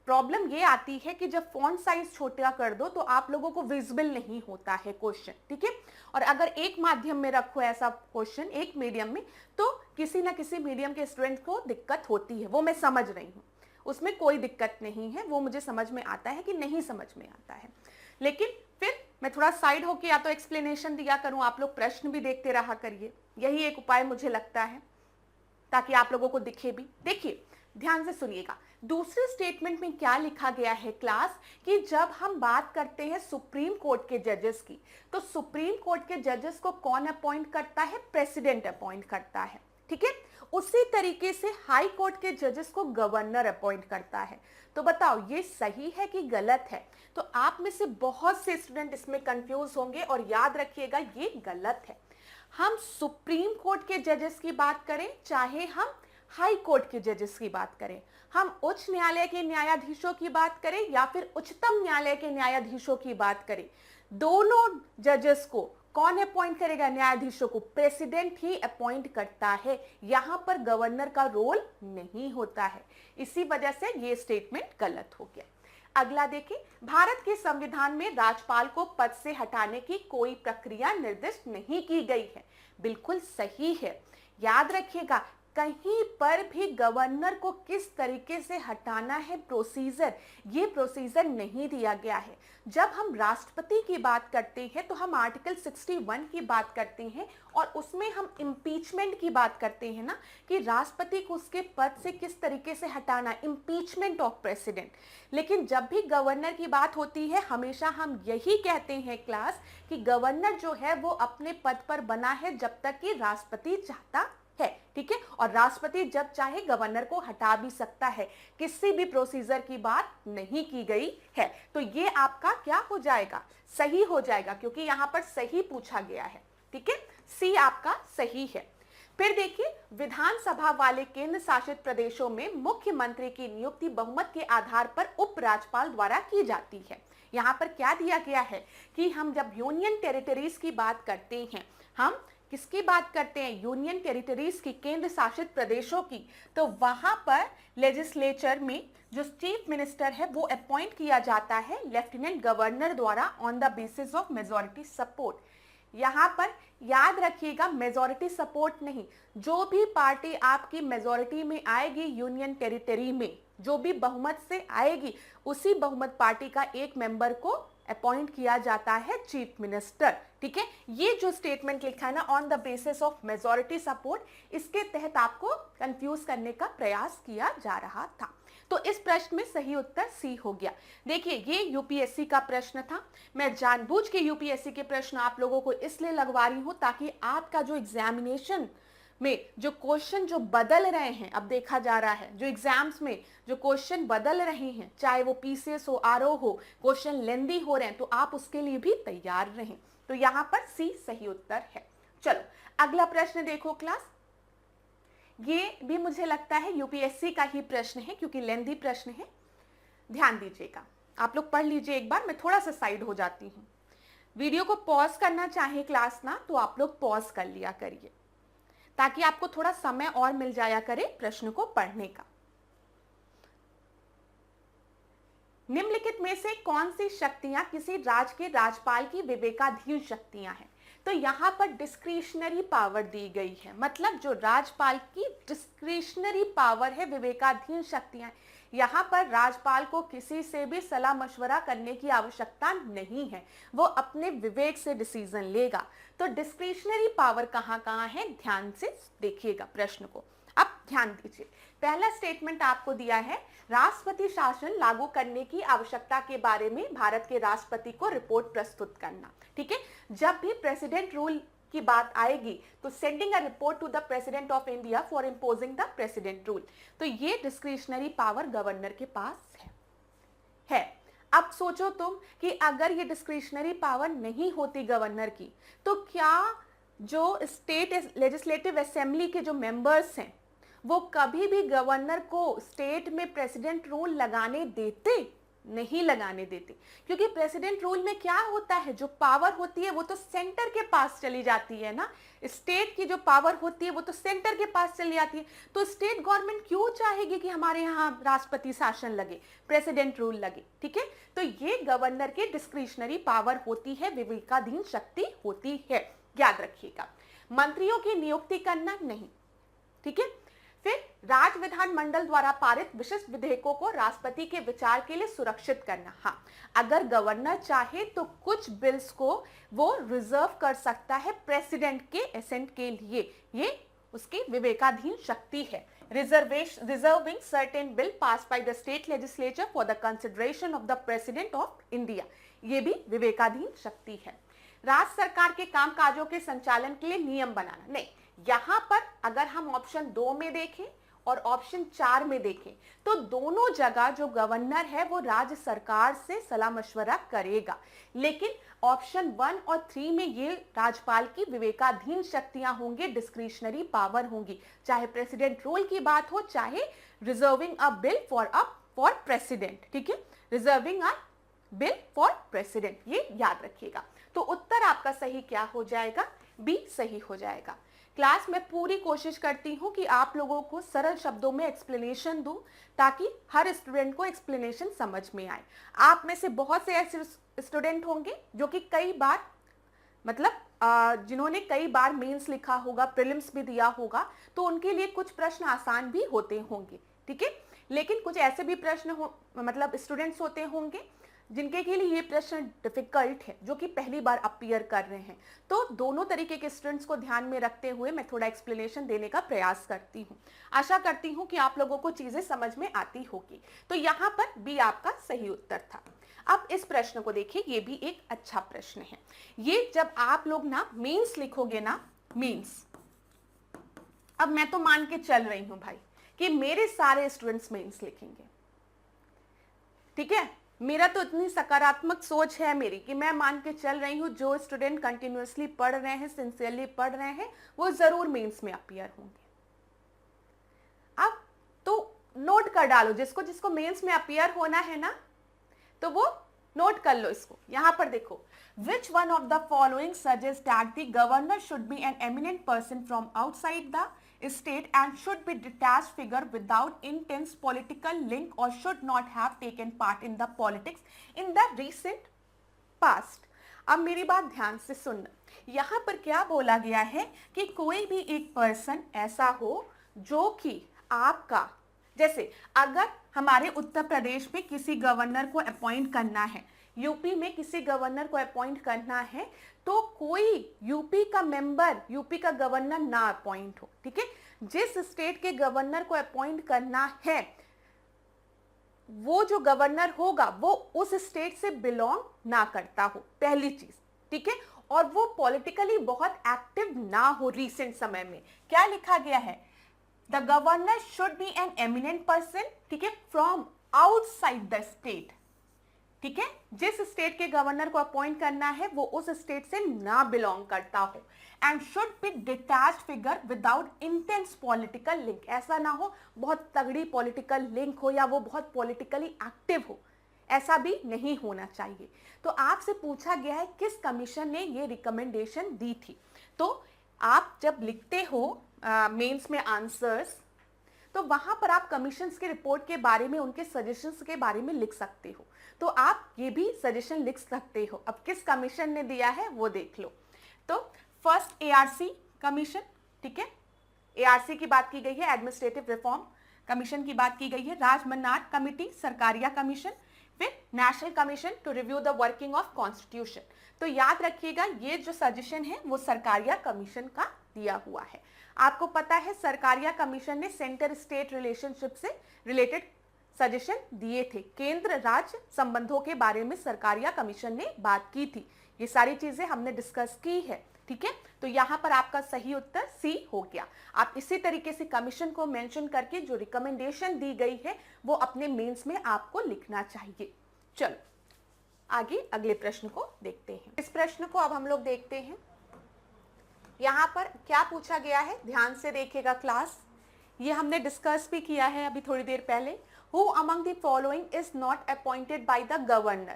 [SPEAKER 1] प्रॉब्लम ये आती है कि जब फॉन्ट साइज छोटा कर दो तो आप लोगों को विजिबल नहीं होता है क्वेश्चन, ठीक है। और अगर एक माध्यम में रखो ऐसा क्वेश्चन, एक मीडियम में, तो किसी ना किसी मीडियम के स्टूडेंट को दिक्कत होती है, वो मैं समझ रही हूँ, उसमें कोई दिक्कत नहीं है, वो मुझे समझ में आता है कि नहीं समझ में आता है। लेकिन फिर मैं थोड़ा साइड होके या तो एक्सप्लेनेशन दिया करूं, आप लोग प्रश्न भी देखते रहा करिए, यही एक उपाय मुझे लगता है, ताकि आप लोगों को दिखे भी। देखिए, ध्यान से सुनिएगा, दूसरे स्टेटमेंट में क्या लिखा गया है क्लास, कि जब हम बात करते हैं सुप्रीम कोर्ट के जजेस की, तो सुप्रीम कोर्ट के जजेस को कौन अपॉइंट करता है? प्रेसिडेंट अपॉइंट करता है, ठीक है। उसी तरीके से हाई कोर्ट के जजेस को गवर्नर अपॉइंट करता है। तो बताओ ये सही है कि गलत है? तो आप में से बहुत से स्टूडेंट इसमें कंफ्यूज होंगे, और याद रखिएगा ये गलत है। हम सुप्रीम कोर्ट के जजेस की बात करें, चाहे हम हाई कोर्ट के जजेस की बात करें, हम उच्च न्यायालय के न्यायाधीशों की बात करें या फिर उच्चतम न्यायालय के न्यायाधीशों की बात करें, दोनों जजेस को कौन अपॉइंट करेगा? न्यायाधीशों को प्रेसिडेंट ही अपॉइंट करता है, यहां पर गवर्नर का रोल नहीं होता है। इसी वजह से ये स्टेटमेंट गलत हो गया। अगला देखिए, भारत के संविधान में राज्यपाल को पद से हटाने की कोई प्रक्रिया निर्दिष्ट नहीं की गई है। बिल्कुल सही है। याद रखिएगा, कहीं पर भी गवर्नर को किस तरीके से हटाना है प्रोसीजर, ये प्रोसीजर नहीं दिया गया है। जब हम राष्ट्रपति की बात करते हैं तो हम आर्टिकल 61 की बात करते हैं और उसमें हम इम्पीचमेंट की बात करते हैं ना, कि राष्ट्रपति को उसके पद से किस तरीके से हटाना, इम्पीचमेंट ऑफ प्रेसिडेंट। लेकिन जब भी गवर्नर की बात होती है हमेशा हम यही कहते हैं क्लास कि गवर्नर जो है वो अपने पद पर बना है जब तक कि राष्ट्रपति चाहता है, ठीक है। और राष्ट्रपति जब चाहे गवर्नर को हटा भी सकता है, किसी भी प्रोसीजर की बात नहीं की गई है। तो ये आपका क्या हो जाएगा, सही हो जाएगा, क्योंकि यहां पर सही पूछा गया है, ठीक है। सी आपका सही है। फिर देखिए, विधानसभा वाले केंद्र शासित प्रदेशों में मुख्यमंत्री की नियुक्ति बहुमत के आधार पर उपराज्यपाल द्वारा की जाती है। यहाँ पर क्या दिया गया है कि हम जब यूनियन टेरिटरीज की बात करते हैं, हम किसकी बात करते हैं, यूनियन टेरिटरीज की, केंद्र शासित प्रदेशों की, तो वहां पर लेजिस्लेचर में जो चीफ मिनिस्टर है वो अपॉइंट किया जाता है लेफ्टिनेंट गवर्नर द्वारा on the basis of majority support. यहाँ पर याद रखिएगा, मेजॉरिटी सपोर्ट नहीं, जो भी पार्टी आपकी मेजॉरिटी में आएगी यूनियन टेरिटरी में, जो भी बहुमत से आएगी, उसी बहुमत पार्टी का एक मेंबर को अपॉइंट किया जाता है चीफ मिनिस्टर, ठीक है। ये जो स्टेटमेंट लिखा है ना, on the basis of majority support, इसके तहत आपको कंफ्यूज करने का प्रयास किया जा रहा था। तो इस प्रश्न में सही उत्तर सी हो गया। देखिए, ये यूपीएससी का प्रश्न था। मैं जानबूझ के यूपीएससी के प्रश्न आप लोगों को इसलिए लगवा रही हूं ताकि आपका जो एग्जामिनेशन में जो क्वेश्चन जो बदल रहे हैं, अब देखा जा रहा है जो एग्जाम्स में जो क्वेश्चन बदल रहे हैं, चाहे वो पीसीएस हो, आरओ हो, क्वेश्चन लेंदी हो रहे हैं, तो आप उसके लिए भी तैयार रहें। तो यहां पर सी सही उत्तर है। चलो अगला प्रश्न देखो क्लास, ये भी मुझे लगता है यूपीएससी का ही प्रश्न है क्योंकि लेंदी प्रश्न है। ध्यान दीजिएगा, आप लोग पढ़ लीजिए एक बार, मैं थोड़ा सा साइड हो जाती हूँ। वीडियो को पॉज करना चाहे क्लास ना, तो आप लोग पॉज कर लिया करिए ताकि आपको थोड़ा समय और मिल जाया करे प्रश्न को पढ़ने का। निम्नलिखित में से कौन सी शक्तियां किसी राज्य के राज्यपाल की विवेकाधीन शक्तियां हैं? तो यहां पर डिस्क्रिशनरी पावर दी गई है, मतलब जो राज्यपाल की डिस्क्रिशनरी पावर है, विवेकाधीन शक्तियां। यहाँ पर राज्यपाल को किसी से भी सलाह मशवरा करने की आवश्यकता नहीं है, वो अपने विवेक से डिसीजन लेगा। तो डिस्क्रिशनरी पावर कहाँ कहाँ है, ध्यान से देखिएगा प्रश्न को। अब ध्यान दीजिए, पहला स्टेटमेंट आपको दिया है, राष्ट्रपति शासन लागू करने की आवश्यकता के बारे में भारत के राष्ट्रपति को रिपोर्ट प्रस्तुत करना, ठीक है। जब भी प्रेसिडेंट रूल की बात आएगी तो sending a report to the president of India for imposing the president rule, तो ये डिस्क्रिशनरी पावर गवर्नर के पास है। अब सोचो तुम कि अगर ये डिस्क्रिशनरी पावर नहीं होती गवर्नर की, तो क्या जो स्टेट लेजिस्लेटिव असेंबली के जो मेंबर्स हैं वो कभी भी गवर्नर को स्टेट में प्रेसिडेंट रूल लगाने देते? नहीं लगाने देते, क्योंकि प्रेसिडेंट रूल में क्या होता है, जो पावर होती है वो तो सेंटर के पास चली जाती है ना, स्टेट की जो पावर होती है वो तो सेंटर के पास चली जाती है। तो स्टेट गवर्नमेंट क्यों चाहेगी कि हमारे यहाँ राष्ट्रपति शासन लगे, प्रेसिडेंट रूल लगे, ठीक है। तो ये गवर्नर की डिस्क्रिशनरी पावर होती है, विवेकाधीन शक्ति होती है, याद रखिएगा। मंत्रियों की नियुक्ति करना नहीं, ठीक है। फिर राज्य विधानमंडल द्वारा पारित विशिष्ट विधेयकों को राष्ट्रपति के विचार के लिए सुरक्षित करना। हाँ, अगर गवर्नर चाहे तो कुछ बिल्स को वो रिजर्व कर सकता है प्रेसिडेंट के एसेंट के लिए, ये उसकी विवेकाधीन शक्ति है। Reserving certain bill pass by the state legislature for the consideration of the president of India, ये भी विवेकाधीन शक्ति है। राज्य सरकार के कामकाजों के संचालन के लिए नियम बनाना नहीं। यहां पर अगर हम ऑप्शन 2 में देखें और ऑप्शन 4 में देखें तो दोनों जगह जो गवर्नर है वो राज्य सरकार से सलाह मशवरा करेगा, लेकिन ऑप्शन 1 और 3 में ये राज्यपाल की विवेकाधीन शक्तियां होंगी, डिस्क्रिशनरी पावर होंगी, चाहे प्रेसिडेंट रूल की बात हो, चाहे reserving a bill for president, ठीक है, reserving a bill for president, ये याद रखिएगा। तो उत्तर आपका सही क्या हो जाएगा, बी सही हो जाएगा। क्लास में पूरी कोशिश करती हूँ कि आप लोगों को सरल शब्दों में एक्सप्लेनेशन दूं ताकि हर स्टूडेंट को एक्सप्लेनेशन समझ में आए। आप में से बहुत से ऐसे स्टूडेंट होंगे जो कि कई बार मतलब जिन्होंने कई बार मेंस लिखा होगा, प्रीलिम्स भी दिया होगा, तो उनके लिए कुछ प्रश्न आसान भी होते होंगे, ठीक है। लेकिन कुछ ऐसे भी प्रश्न मतलब स्टूडेंट्स होते होंगे जिनके के लिए ये प्रश्न डिफिकल्ट है, जो कि पहली बार अपीयर कर रहे हैं। तो दोनों तरीके के स्टूडेंट्स को ध्यान में रखते हुए मैं थोड़ा एक्सप्लेनेशन देने का प्रयास करती हूँ। आशा करती हूँ कि आप लोगों को चीजें समझ में आती होगी। तो यहाँ पर बी आपका सही उत्तर था। अब इस प्रश्न को देखिए, ये भी एक अच्छा प्रश्न है। ये जब आप लोग ना मेंस लिखोगे ना, मेंस, अब मैं तो मान के चल रही हूं भाई कि मेरे सारे स्टूडेंट्स मेंस लिखेंगे, ठीक है। मेरा तो इतनी सकारात्मक सोच है मेरी कि मैं मान के चल रही हूं जो स्टूडेंट कंटिन्यूअसली पढ़ रहे हैं, सिंसियरली पढ़ रहे हैं, वो जरूर मेंस में अपीयर होंगे। अब तो नोट कर डालो, जिसको जिसको मेंस में अपीयर होना है ना, तो वो नोट कर लो इसको। यहां पर देखो, which one of the following suggests that the governor should be an eminent person from outside the state and should be detached figure without intense political link or should not have taken part in the politics in the recent past। अब मेरी बात ध्यान से सुनना, यहाँ पर क्या बोला गया है कि कोई भी एक पर्सन ऐसा हो जो कि आपका, जैसे अगर हमारे उत्तर प्रदेश में किसी गवर्नर को अपॉइंट करना है, यूपी में किसी गवर्नर को अपॉइंट करना है, तो कोई यूपी का मेंबर, यूपी का गवर्नर ना अपॉइंट हो, ठीक है। जिस स्टेट के गवर्नर को अपॉइंट करना है, वो जो गवर्नर होगा वो उस स्टेट से बिलोंग ना करता हो, पहली चीज, ठीक है। और वो पॉलिटिकली बहुत एक्टिव ना हो रिसेंट समय में। क्या लिखा गया है? The governor should be an eminent person, ठीक है, फ्रॉम आउटसाइड द स्टेट, ठीक है। जिस स्टेट के गवर्नर को अपॉइंट करना है वो उस स्टेट से ना बिलोंग करता हो। And should be detached figure without intense political link, ऐसा ना हो बहुत तगड़ी पॉलिटिकल लिंक हो या वो बहुत पॉलिटिकली एक्टिव हो, ऐसा भी नहीं होना चाहिए। तो आपसे पूछा गया है किस कमीशन ने ये रिकमेंडेशन दी थी। तो आप जब लिखते हो मेंस में आंसर्स, तो वहां पर आप कमीशंस के रिपोर्ट के बारे में, उनके सजेशंस के बारे में लिख सकते हो। तो आप ये भी सजेशन लिख सकते हो। अब किस कमीशन ने दिया है वो देख लो। तो फर्स्ट एआरसी कमीशन, ठीक है, एआरसी की बात की गई है, एडमिनिस्ट्रेटिव रिफॉर्म कमीशन की बात की गई है। राजमन्नाट कमिटी, सरकारिया कमीशन, फिर national commission to review the working of constitution. तो याद रखिएगा ये जो सजेशन है वो सरकारिया कमीशन का दिया हुआ है। आपको पता है सरकारिया कमीशन ने सेंटर स्टेट रिलेशनशिप से रिलेटेड सजेशन दिए थे, केंद्र राज्य संबंधों के बारे में सरकारिया कमीशन ने बात की थी। ये सारी चीजें हमने डिस्कस की है, ठीक है। तो यहाँ पर आपका सही उत्तर सी हो गया। आप इसी तरीके से कमीशन को मेंशन करके जो रिकमेंडेशन दी गई है वो अपने मेंस में आपको लिखना चाहिए। चलो आगे अगले प्रश्न को देखते हैं। इस प्रश्न को अब हम लोग देखते हैं। यहाँ पर क्या पूछा गया है, ध्यान से देखिएगा क्लास, ये हमने डिस्कस भी किया है अभी थोड़ी देर पहले। Who among the following is not appointed by the governor?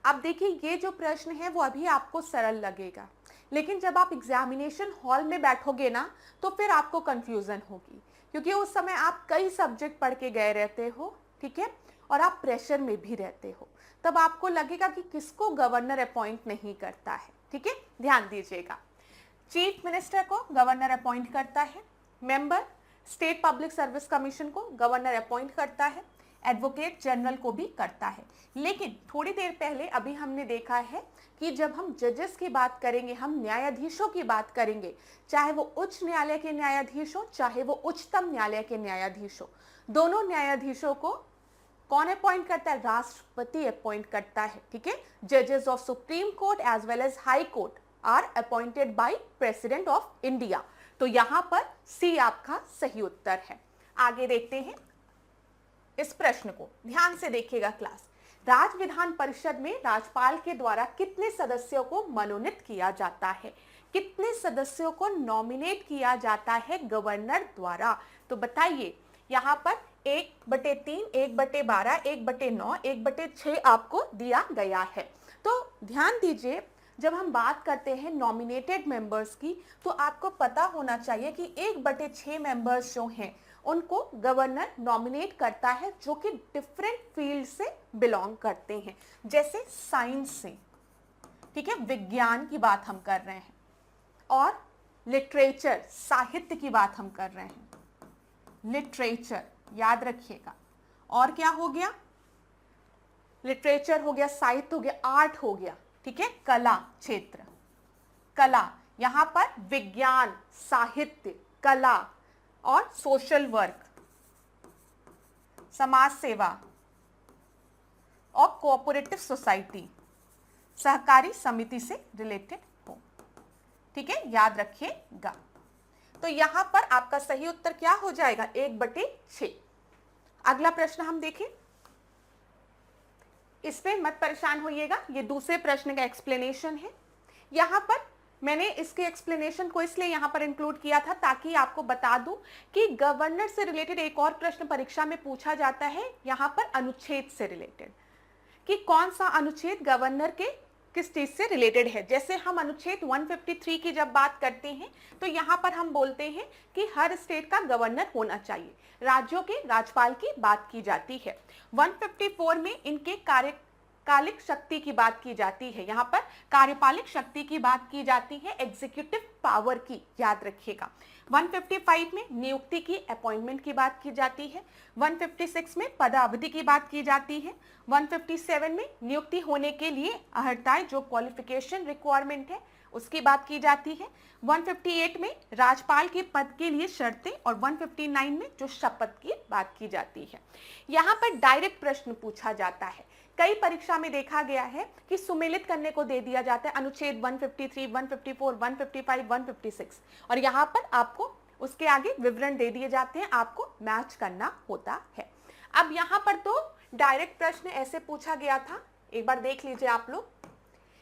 [SPEAKER 1] अब देखिए ये जो प्रश्न है वो अभी आपको सरल लगेगा, लेकिन जब आप एग्जामिनेशन हॉल में बैठोगे ना तो फिर आपको कंफ्यूजन होगी, क्योंकि उस समय आप कई सब्जेक्ट पढ़ के गए रहते हो, ठीक है, और आप प्रेशर में भी रहते हो। तब आपको लगेगा कि किसको गवर्नर अपॉइंट नहीं करता है, ठीक है। ध्यान दीजिएगा, चीफ मिनिस्टर को गवर्नर अपॉइंट करता है, member state public service commission को गवर्नर अपॉइंट करता है, एडवोकेट जनरल को भी करता है। लेकिन थोड़ी देर पहले अभी हमने देखा है कि जब हम जजेस की बात करेंगे, हम न्यायाधीशों की बात करेंगे, चाहे वो उच्च न्यायालय के न्यायाधीश हो चाहे वो उच्चतम न्यायालय के न्यायाधीश हो, दोनों न्यायाधीशों को कौन अपॉइंट करता है? राष्ट्रपति अपॉइंट करता है, ठीक है। जजेस of supreme court as well as high court are appointed by president of India. तो यहां पर सी आपका सही उत्तर है। आगे देखते हैं इस प्रश्न को, ध्यान से देखिएगा क्लास। राज्य विधान परिषद में राज्यपाल के द्वारा कितने सदस्यों को मनोनीत किया जाता है? कितने सदस्यों को नॉमिनेट किया जाता है गवर्नर द्वारा? तो बताइए, यहाँ पर 1/3, 1/12, 1/9, 1/6 आपको दिया गया है। तो ध्यान दीजिए, जब हम बात करते हैं नॉमिनेटेड मेंबर्स की, तो आपको पता होना चाहिए कि 1/6 मेंबर्स जो हैं उनको गवर्नर नॉमिनेट करता है, जो कि डिफरेंट फील्ड से बिलोंग करते हैं, जैसे साइंस से, ठीक है, विज्ञान की बात हम कर रहे हैं, और लिटरेचर, साहित्य की बात हम कर रहे हैं, लिटरेचर याद रखिएगा। और क्या हो गया, लिटरेचर हो गया, साहित्य हो गया, आर्ट हो गया, ठीक है, कला क्षेत्र, कला, यहां पर विज्ञान, साहित्य, कला और सोशल वर्क, समाज सेवा और कोऑपरेटिव सोसाइटी, सहकारी समिति से रिलेटेड हो, ठीक है, याद रखिएगा। तो यहां पर आपका सही उत्तर क्या हो जाएगा, 1/6। अगला प्रश्न हम देखें, इसमें मत परेशान होइएगा, ये दूसरे प्रश्न का एक्सप्लेनेशन है। यहां पर मैंने इसके एक्सप्लेनेशन को इसलिए यहां पर इंक्लूड किया था ताकि आपको बता दूं कि गवर्नर से रिलेटेड एक और प्रश्न परीक्षा में पूछा जाता है, यहां पर अनुच्छेद से रिलेटेड, कि कौन सा अनुच्छेद गवर्नर के किस चीज से रिलेटेड है। जैसे हम अनुच्छेद 153 की जब बात करते हैं तो यहाँ पर हम बोलते हैं कि हर स्टेट का गवर्नर होना चाहिए, राज्यों के राज्यपाल की बात की जाती है। 154 में इनके कार्यपालिक शक्ति की बात की जाती है, यहाँ पर कार्यपालिक शक्ति की बात की जाती है, एग्जीक्यूटिव पावर की, याद रखिएगा। 155 में नियुक्ति की, अपॉइंटमेंट की बात की जाती है। 156 में पदावधि की बात की जाती है। 157 में नियुक्ति होने के लिए अर्हताएं, जो क्वालिफिकेशन रिक्वायरमेंट है, उसकी बात की जाती है। 158 में राज्यपाल के पद के लिए शर्तें और 159 में जो शपथ की बात की जाती है। यहाँ पर डायरेक्ट प्रश्न पूछा जाता है। कई परीक्षा में देखा गया है कि सुमेलित करने को दे दिया जाता है अनुच्छेद 153, 154, 155, 156 और यहाँ पर आपको उसके आगे विवरण दे दिए जाते हैं, आपको मैच करना होता है। अब यहाँ पर तो डायरेक्ट प्रश्न ऐसे पूछा गया था, एक बार देख लीजिए आप लोग।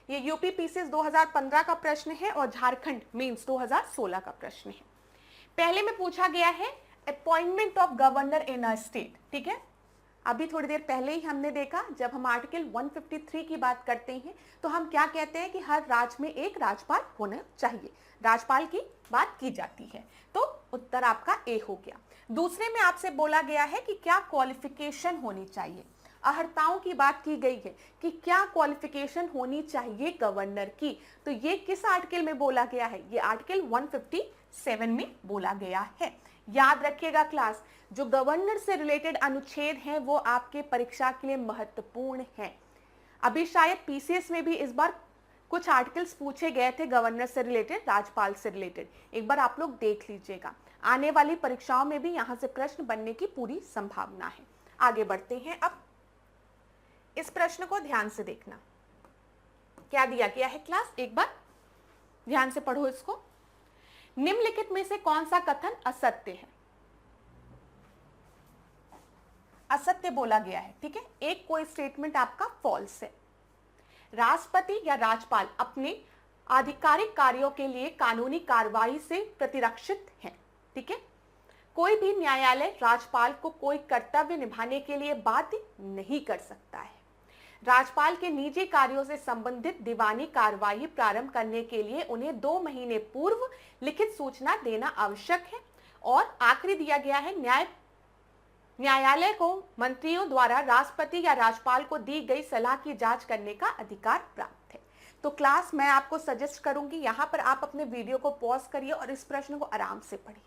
[SPEAKER 1] ये यूपी पीसीएस 2015 का प्रश्न है और झारखंड मेंस 2016 का प्रश्न है। पहले में पूछा गया है appointment of governor in a state, ठीक है। अभी थोड़ी देर पहले ही हमने देखा, जब हम आर्टिकल 153 की बात करते हैं तो हम क्या कहते हैं कि हर राज्य में एक राज्यपाल होना चाहिए, राज्यपाल की बात की जाती है। तो उत्तर आपका ए हो गया। दूसरे में आपसे बोला गया है कि क्या क्वालिफिकेशन होनी चाहिए, अर्हताओं की बात की गई है कि क्या क्वालिफिकेशन होनी चाहिए गवर्नर की। तो ये किस आर्टिकल में बोला गया है, ये आर्टिकल 157 में बोला गया है। याद रखिएगा क्लास, जो गवर्नर से रिलेटेड अनुच्छेद हैं वो आपके परीक्षा के लिए महत्वपूर्ण हैं। अभी शायद पीसीएस में भी इस बार कुछ आर्टिकल्स पूछे गए थे गवर्नर से रिलेटेड, राज्यपाल से रिलेटेड, एक बार आप लोग देख लीजिएगा। आने वाली परीक्षाओं में भी यहां से प्रश्न बनने की पूरी संभावना है। आगे बढ़ते हैं, अब इस प्रश्न को ध्यान से देखना, क्या दिया गया है क्लास, एक बार ध्यान से पढ़ो इसको। निम्नलिखित में से कौन सा कथन असत्य है, असत्य बोला गया है, ठीक है। एक कोई स्टेटमेंट आपका फॉल्स है। राष्ट्रपति या राज्यपाल अपने आधिकारिक कार्यों के लिए कानूनी कार्रवाई से प्रतिरक्षित है, ठीक है। कोई भी न्यायालय राज्यपाल को कोई कर्तव्य निभाने के लिए बाध्य नहीं कर सकता है। राज्यपाल के निजी कार्यों से संबंधित दीवानी कार्रवाई प्रारंभ करने के लिए उन्हें 2 महीने पूर्व लिखित सूचना देना आवश्यक है। और आखिरी दिया गया है, न्यायालय को मंत्रियों द्वारा राष्ट्रपति या राज्यपाल को दी गई सलाह की जांच करने का अधिकार प्राप्त है। तो क्लास मैं आपको सजेस्ट करूंगी, यहाँ पर आप अपने वीडियो को पॉज करिए और इस प्रश्न को आराम से पढ़िए।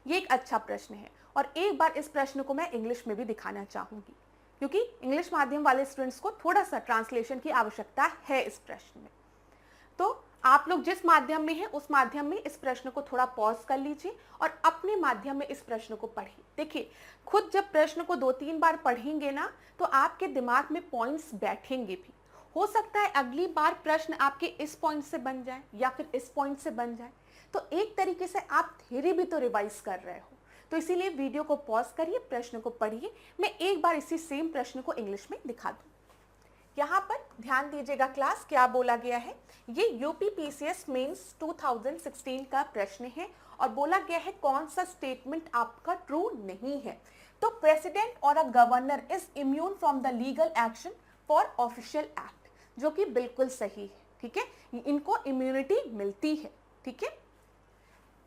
[SPEAKER 1] ये एक अच्छा प्रश्न है और एक बार इस प्रश्न को मैं इंग्लिश में भी दिखाना चाहूंगी, क्योंकि इंग्लिश माध्यम वाले स्टूडेंट्स को थोड़ा सा ट्रांसलेशन की आवश्यकता है इस प्रश्न में। तो आप लोग जिस माध्यम में हैं उस माध्यम में इस प्रश्न को थोड़ा पॉज कर लीजिए और अपने माध्यम में इस प्रश्न को पढ़िए। देखिए, खुद जब प्रश्न को 2-3 बार पढ़ेंगे ना तो आपके दिमाग में पॉइंट्स बैठेंगे भी। हो सकता है अगली बार प्रश्न आपके इस पॉइंट से बन जाए या फिर इस पॉइंट से बन जाए, तो एक तरीके से आप थ्योरी भी तो रिवाइज कर रहे हो। तो इसीलिए वीडियो को पॉज करिए, प्रश्न को पढ़िए। मैं एक बार इसी सेम प्रश्न को इंग्लिश में दिखा दूं। यहाँ पर ध्यान दीजिएगा क्लास, क्या बोला गया है। ये यूपी पीसीएस मेंस 2016 का प्रश्न है और बोला गया है कौन सा स्टेटमेंट आपका ट्रू नहीं है। तो प्रेसिडेंट और a governor is immune from the legal action for official act, जो कि बिल्कुल सही है, ठीक है। इनको इम्यूनिटी मिलती है, ठीक है,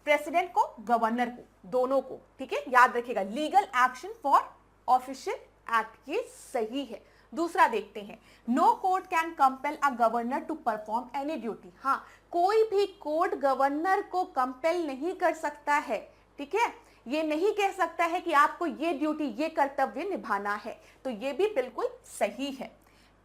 [SPEAKER 1] प्रेसिडेंट को, गवर्नर को, दोनों को, ठीक है। याद रखिएगा, legal action for official act, ये सही है। दूसरा देखते हैं, no court can compel a governor to perform any duty. हाँ, कोई भी कोर्ट गवर्नर को कंपेल नहीं कर सकता है, ठीक है। ये नहीं कह सकता है कि आपको ये ड्यूटी, ये कर्तव्य निभाना है, तो ये भी बिल्कुल सही है।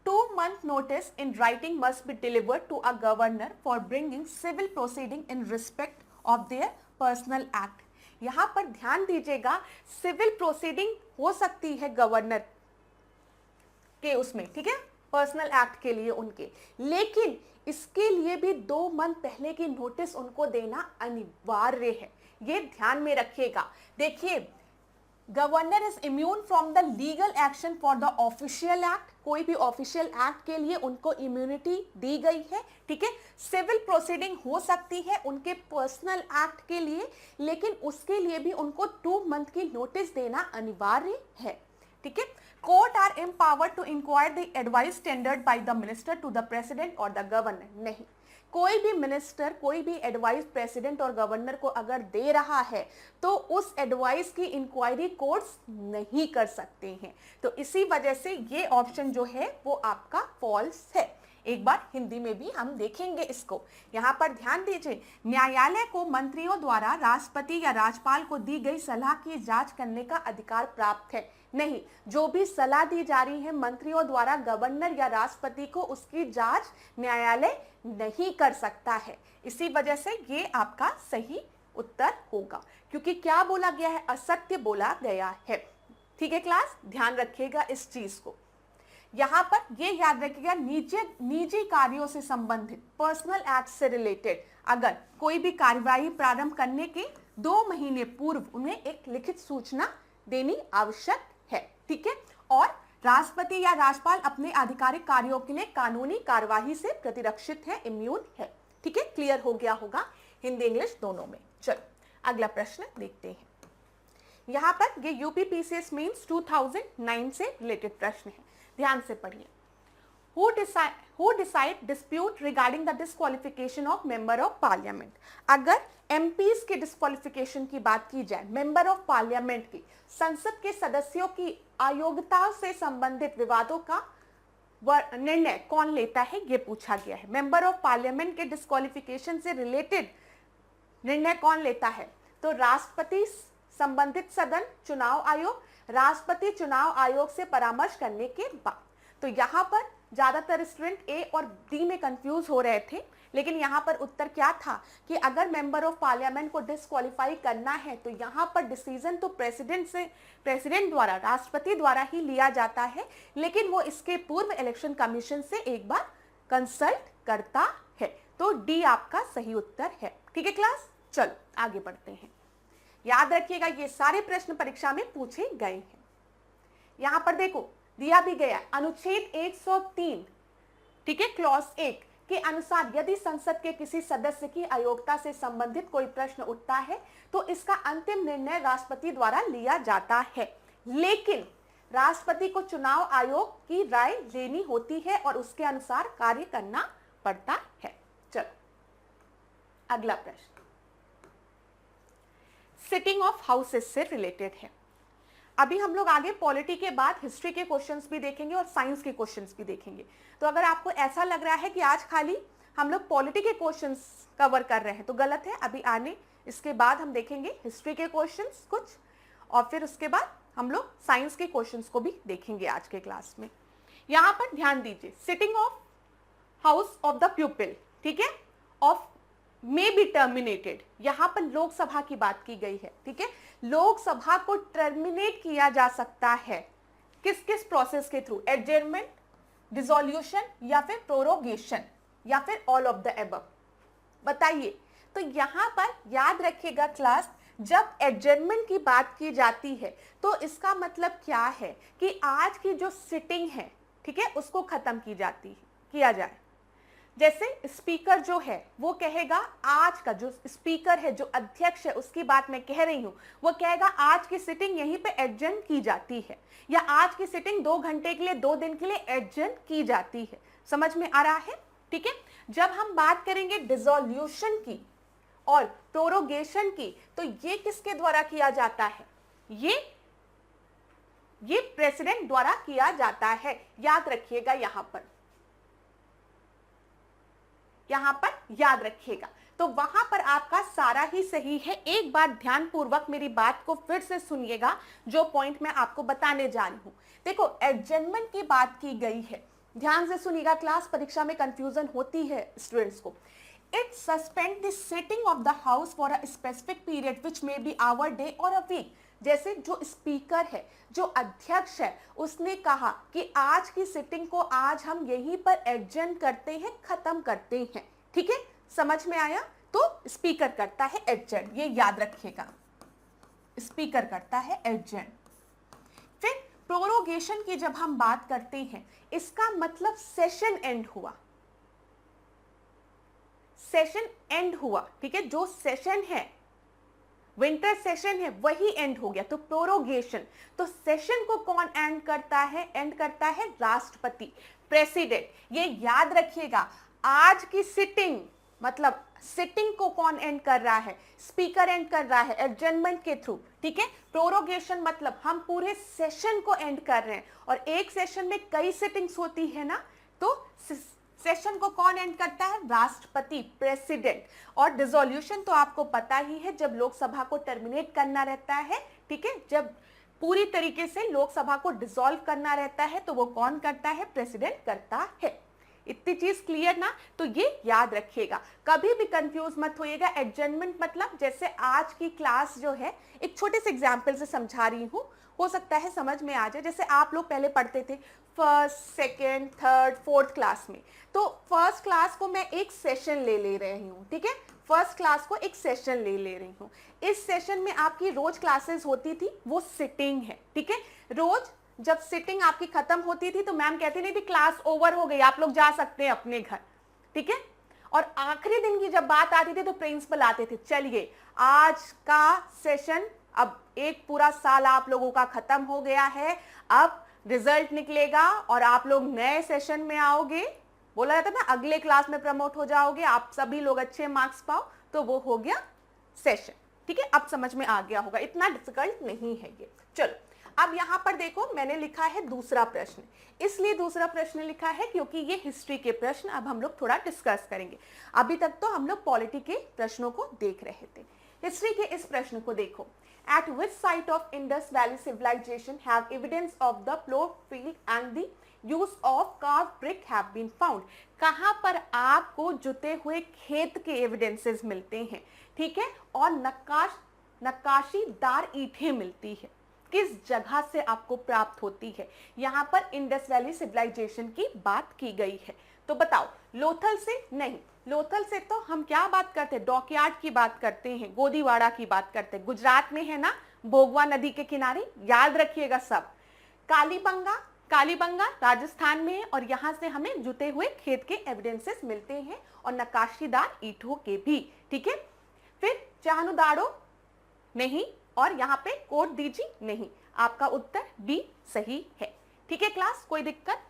[SPEAKER 1] 2 month notice in writing must be delivered to a governor for bringing civil proceeding in respect of their personal act। यहाँ पर ध्यान दीजिएगा, सिविल प्रोसीडिंग हो सकती है गवर्नर के उसमें, ठीक है, पर्सनल एक्ट के लिए उनके, लेकिन इसके लिए भी 2 मंथ पहले की नोटिस उनको देना अनिवार्य है। ये ध्यान में रखिएगा। देखिए, governor is immune from the legal action for the official act. कोई भी ऑफिशियल एक्ट के लिए उनको इम्यूनिटी दी गई है, ठीक है। सिविल प्रोसीडिंग हो सकती है उनके पर्सनल एक्ट के लिए, लेकिन उसके लिए भी उनको 2 मंथ की नोटिस देना अनिवार्य है, ठीक है। Court are empowered to inquire the advice tendered by the minister to the president और द गवर्नर। नहीं, कोई भी मिनिस्टर कोई भी एडवाइस प्रेसिडेंट और गवर्नर को अगर दे रहा है तो उस एडवाइस की इंक्वायरी कोर्ट्स नहीं कर सकते हैं। तो इसी वजह से ये ऑप्शन जो है वो आपका फॉल्स है। एक बार हिंदी में भी हम देखेंगे इसको। यहाँ पर ध्यान दीजिए, न्यायालय को मंत्रियों द्वारा राष्ट्रपति या राज्यपाल को दी गई सलाह की जांच करने का अधिकार प्राप्त है। नहीं, जो भी सलाह दी जा रही है मंत्रियों द्वारा गवर्नर या राष्ट्रपति को, उसकी जांच न्यायालय नहीं कर सकता है। इसी वजह से ये आपका सही उत्तर होगा, क्योंकि क्या बोला गया है, असत्य बोला गया है। ठीक है क्लास, ध्यान रखिएगा इस चीज को। यहाँ पर ये याद रखिएगा, निजी कार्यों से संबंधित पर्सनल एक्ट से रिलेटेड अगर कोई भी कार्यवाही प्रारंभ करने के 2 महीने पूर्व उन्हें एक लिखित सूचना देनी आवश्यक है, ठीक है। और राष्ट्रपति या राज्यपाल अपने आधिकारिक कार्यों के लिए कानूनी कार्यवाही से प्रतिरक्षित है, इम्यून है, ठीक है। क्लियर हो गया होगा हिंदी इंग्लिश दोनों में। चलो अगला प्रश्न देखते हैं। यहाँ पर ये यूपीपीसीएस मेंस 2009 से रिलेटेड प्रश्न है, ध्यान से पढ़िए। Who decide dispute regarding the disqualification of member of parliament? अगर MPs के डिस्क्वालिफिकेशन की बात की जाए, मेंबर ऑफ पार्लियामेंट की, संसद के सदस्यों की अयोग्यता से संबंधित विवादों का निर्णय कौन लेता है, ये पूछा गया है। मेंबर ऑफ पार्लियामेंट के डिस्क्वालिफिकेशन से रिलेटेड निर्णय कौन लेता है? तो राष्ट्रपति, संबंधित सदन, चुनाव आयोग। राष्ट्रपति चुनाव आयोग से परामर्श करने के बाद। तो यहाँ पर ज्यादातर स्टूडेंट ए और डी में कंफ्यूज हो रहे थे, लेकिन यहाँ पर उत्तर क्या था कि अगर मेंबर ऑफ पार्लियामेंट को डिस्क्वालीफाई करना है तो यहाँ पर डिसीजन तो प्रेसिडेंट द्वारा, राष्ट्रपति द्वारा ही लिया जाता है, लेकिन वो इसके पूर्व इलेक्शन कमीशन से एक बार कंसल्ट करता है। तो डी आपका सही उत्तर है। ठीक है क्लास, चलो आगे बढ़ते हैं। याद रखिएगा ये सारे प्रश्न परीक्षा में पूछे गए हैं। यहां पर देखो दिया भी गया अनुच्छेद 103, ठीक है, क्लॉज 1 के अनुसार यदि संसद के किसी सदस्य की अयोग्यता से संबंधित कोई प्रश्न उठता है तो इसका अंतिम निर्णय राष्ट्रपति द्वारा लिया जाता है, लेकिन राष्ट्रपति को चुनाव आयोग की राय लेनी होती है और उसके अनुसार कार्य करना पड़ता है। चलो अगला प्रश्न सिटिंग ऑफ हाउसेस से रिलेटेड है। अभी हम लोग आगे पॉलिटी के बाद हिस्ट्री के क्वेश्चंस भी देखेंगे और साइंस के क्वेश्चंस भी देखेंगे। तो अगर आपको ऐसा लग रहा है कि आज खाली हम लोग पॉलिटी के क्वेश्चंस कवर कर रहे हैं तो गलत है। अभी आने इसके बाद हम देखेंगे हिस्ट्री के क्वेश्चंस कुछ, और फिर उसके बाद हम लोग साइंस के क्वेश्चंस को भी देखेंगे आज के क्लास में। यहाँ पर ध्यान दीजिए, sitting of house of the प्यूपिल, ठीक है, ऑफ मे बी टर्मिनेटेड। यहां पर लोकसभा की बात की गई है, ठीक है। लोकसभा को टर्मिनेट किया जा सकता है किस किस प्रोसेस के थ्रू? एडजर्नमेंट, डिसोल्यूशन या फिर प्रोरोगेशन या फिर ऑल ऑफ द एबव? बताइए। तो यहां पर याद रखिएगा क्लास, जब एडजर्नमेंट की बात की जाती है तो इसका मतलब क्या है कि आज की जो सिटिंग है, ठीक है, उसको खत्म किया जाए। जैसे स्पीकर जो है वो कहेगा, आज का जो स्पीकर है, जो अध्यक्ष है, उसकी बात मैं कह रही हूं, वो कहेगा आज की सिटिंग यहीं पे एडजर्न की जाती है, या आज की सिटिंग 2 घंटे के लिए, 2 दिन के लिए एडजर्न की जाती है। समझ में आ रहा है? ठीक है। जब हम बात करेंगे डिसोल्यूशन की और प्रोरोगेशन की, तो ये किसके द्वारा किया जाता है? ये प्रेसिडेंट द्वारा किया जाता है। याद रखिएगा, यहां पर याद रखिएगा। तो वहां पर आपका सारा ही सही है। एक बार ध्यानपूर्वक मेरी बात को फिर से सुनिएगा, जो पॉइंट मैं आपको बताने जा रही हूं। देखो, एडजमेंट की बात की गई है, ध्यान से सुनिएगा, क्लास परीक्षा में कंफ्यूजन होती है स्टूडेंट्स को। It suspend the sitting of the house for a specific period which may be hour, day और अ वीक। जैसे जो स्पीकर है, जो अध्यक्ष है, उसने कहा कि आज की सिटिंग को आज हम यहीं पर एडजर्न करते हैं, खत्म करते हैं। ठीक है, समझ में आया? तो स्पीकर करता है एडजर्न, ये याद रखिएगा, स्पीकर करता है एडजर्न। फिर प्रोरोगेशन की जब हम बात करते हैं, इसका मतलब सेशन एंड हुआ, सेशन एंड हुआ। ठीक है, जो सेशन है, विंटर सेशन है, वही एंड हो गया, तो प्रोरोगेशन। तो सेशन को कौन एंड करता है? एंड करता है राष्ट्रपति, प्रेसिडेंट। ये याद रखिएगा, आज की सिटिंग मतलब सिटिंग को कौन एंड कर रहा है? स्पीकर एंड कर रहा है एडजर्नमेंट के थ्रू। ठीक है, प्रोरोगेशन मतलब हम पूरे सेशन को एंड कर रहे हैं, और एक सेशन में कई सिटिंग्स होती है ना, तो सेशन को कौन एंड करता है? राष्ट्रपति, प्रेसिडेंट। और डिसोल्यूशन तो आपको पता ही है, जब लोकसभा को टर्मिनेट करना रहता है, ठीक है, जब पूरी तरीके से लोकसभा को डिसॉल्व करना रहता है, तो वो कौन करता है? प्रेसिडेंट करता है। इतनी चीज क्लियर ना? तो ये याद रखिएगा, कभी भी कंफ्यूज मत होइएगा। एडजर्नमेंट मतलब, जैसे आज की क्लास जो है, एक छोटे से एग्जाम्पल से समझा रही हूँ, हो सकता है समझ में आ जाए। जैसे आप लोग पहले पढ़ते थे first, second, third, fourth class में, तो फर्स्ट क्लास को मैं एक सेशन ले रही हूँ। ठीक है, फर्स्ट क्लास को एक सेशन ले रही हूँ। इस सेशन में आपकी रोज क्लासेस होती थी, वो सिटिंग है। ठीक है, रोज जब सिटिंग आपकी खत्म होती थी तो मैम कहती नहीं थी क्लास ओवर हो गई, आप लोग जा सकते हैं अपने घर। ठीक है, और आखिरी दिन की जब बात आती थी तो प्रिंसिपल आते थे, चलिए आज का सेशन, अब एक पूरा साल आप लोगों का खत्म हो गया है, अब रिजल्ट निकलेगा और आप लोग नए सेशन में आओगे। बोला जाता था अगले क्लास में प्रमोट हो जाओगे, आप सभी लोग अच्छे मार्क्स पाओ, तो वो हो गया सेशन। ठीक है, अब समझ में आ गया होगा, इतना डिफिकल्ट नहीं है ये। चलो, अब यहां पर देखो, मैंने लिखा है दूसरा प्रश्न। इसलिए दूसरा प्रश्न लिखा है क्योंकि ये हिस्ट्री के प्रश्न अब हम लोग थोड़ा डिस्कस करेंगे। अभी तक तो हम लोग पॉलिटी के प्रश्नों को देख रहे थे। हिस्ट्री के इस प्रश्न को देखो, at which site of Indus Valley civilization have evidence of the plough field and the use of carved brick have been found? कहां पर आपको जुते हुए खेत के एविडेंसेस मिलते हैं, ठीक है, और नक्काशीदार ईंटें मिलती है, किस जगह से आपको प्राप्त होती है? यहां पर इंडस वैली सिविलाइजेशन की बात की गई है। तो बताओ, लोथल से? नहीं, लोथल से तो हम क्या बात करते हैं? डॉकयार्ड की बात करते हैं, गोदीवाड़ा की बात करते हैं, गुजरात में है ना, भोगवा नदी के किनारे, याद रखिएगा सब। कालीबंगा राजस्थान में है, और यहां से हमें जुते हुए खेत के एविडेंसेस मिलते हैं, और नक्काशीदार ईंटों के भी। ठीक है, फिर चाहनुदाड़ो नहीं, और यहाँ पे कोट दीजी नहीं। आपका उत्तर बी सही है। ठीक है क्लास, कोई दिक्कत?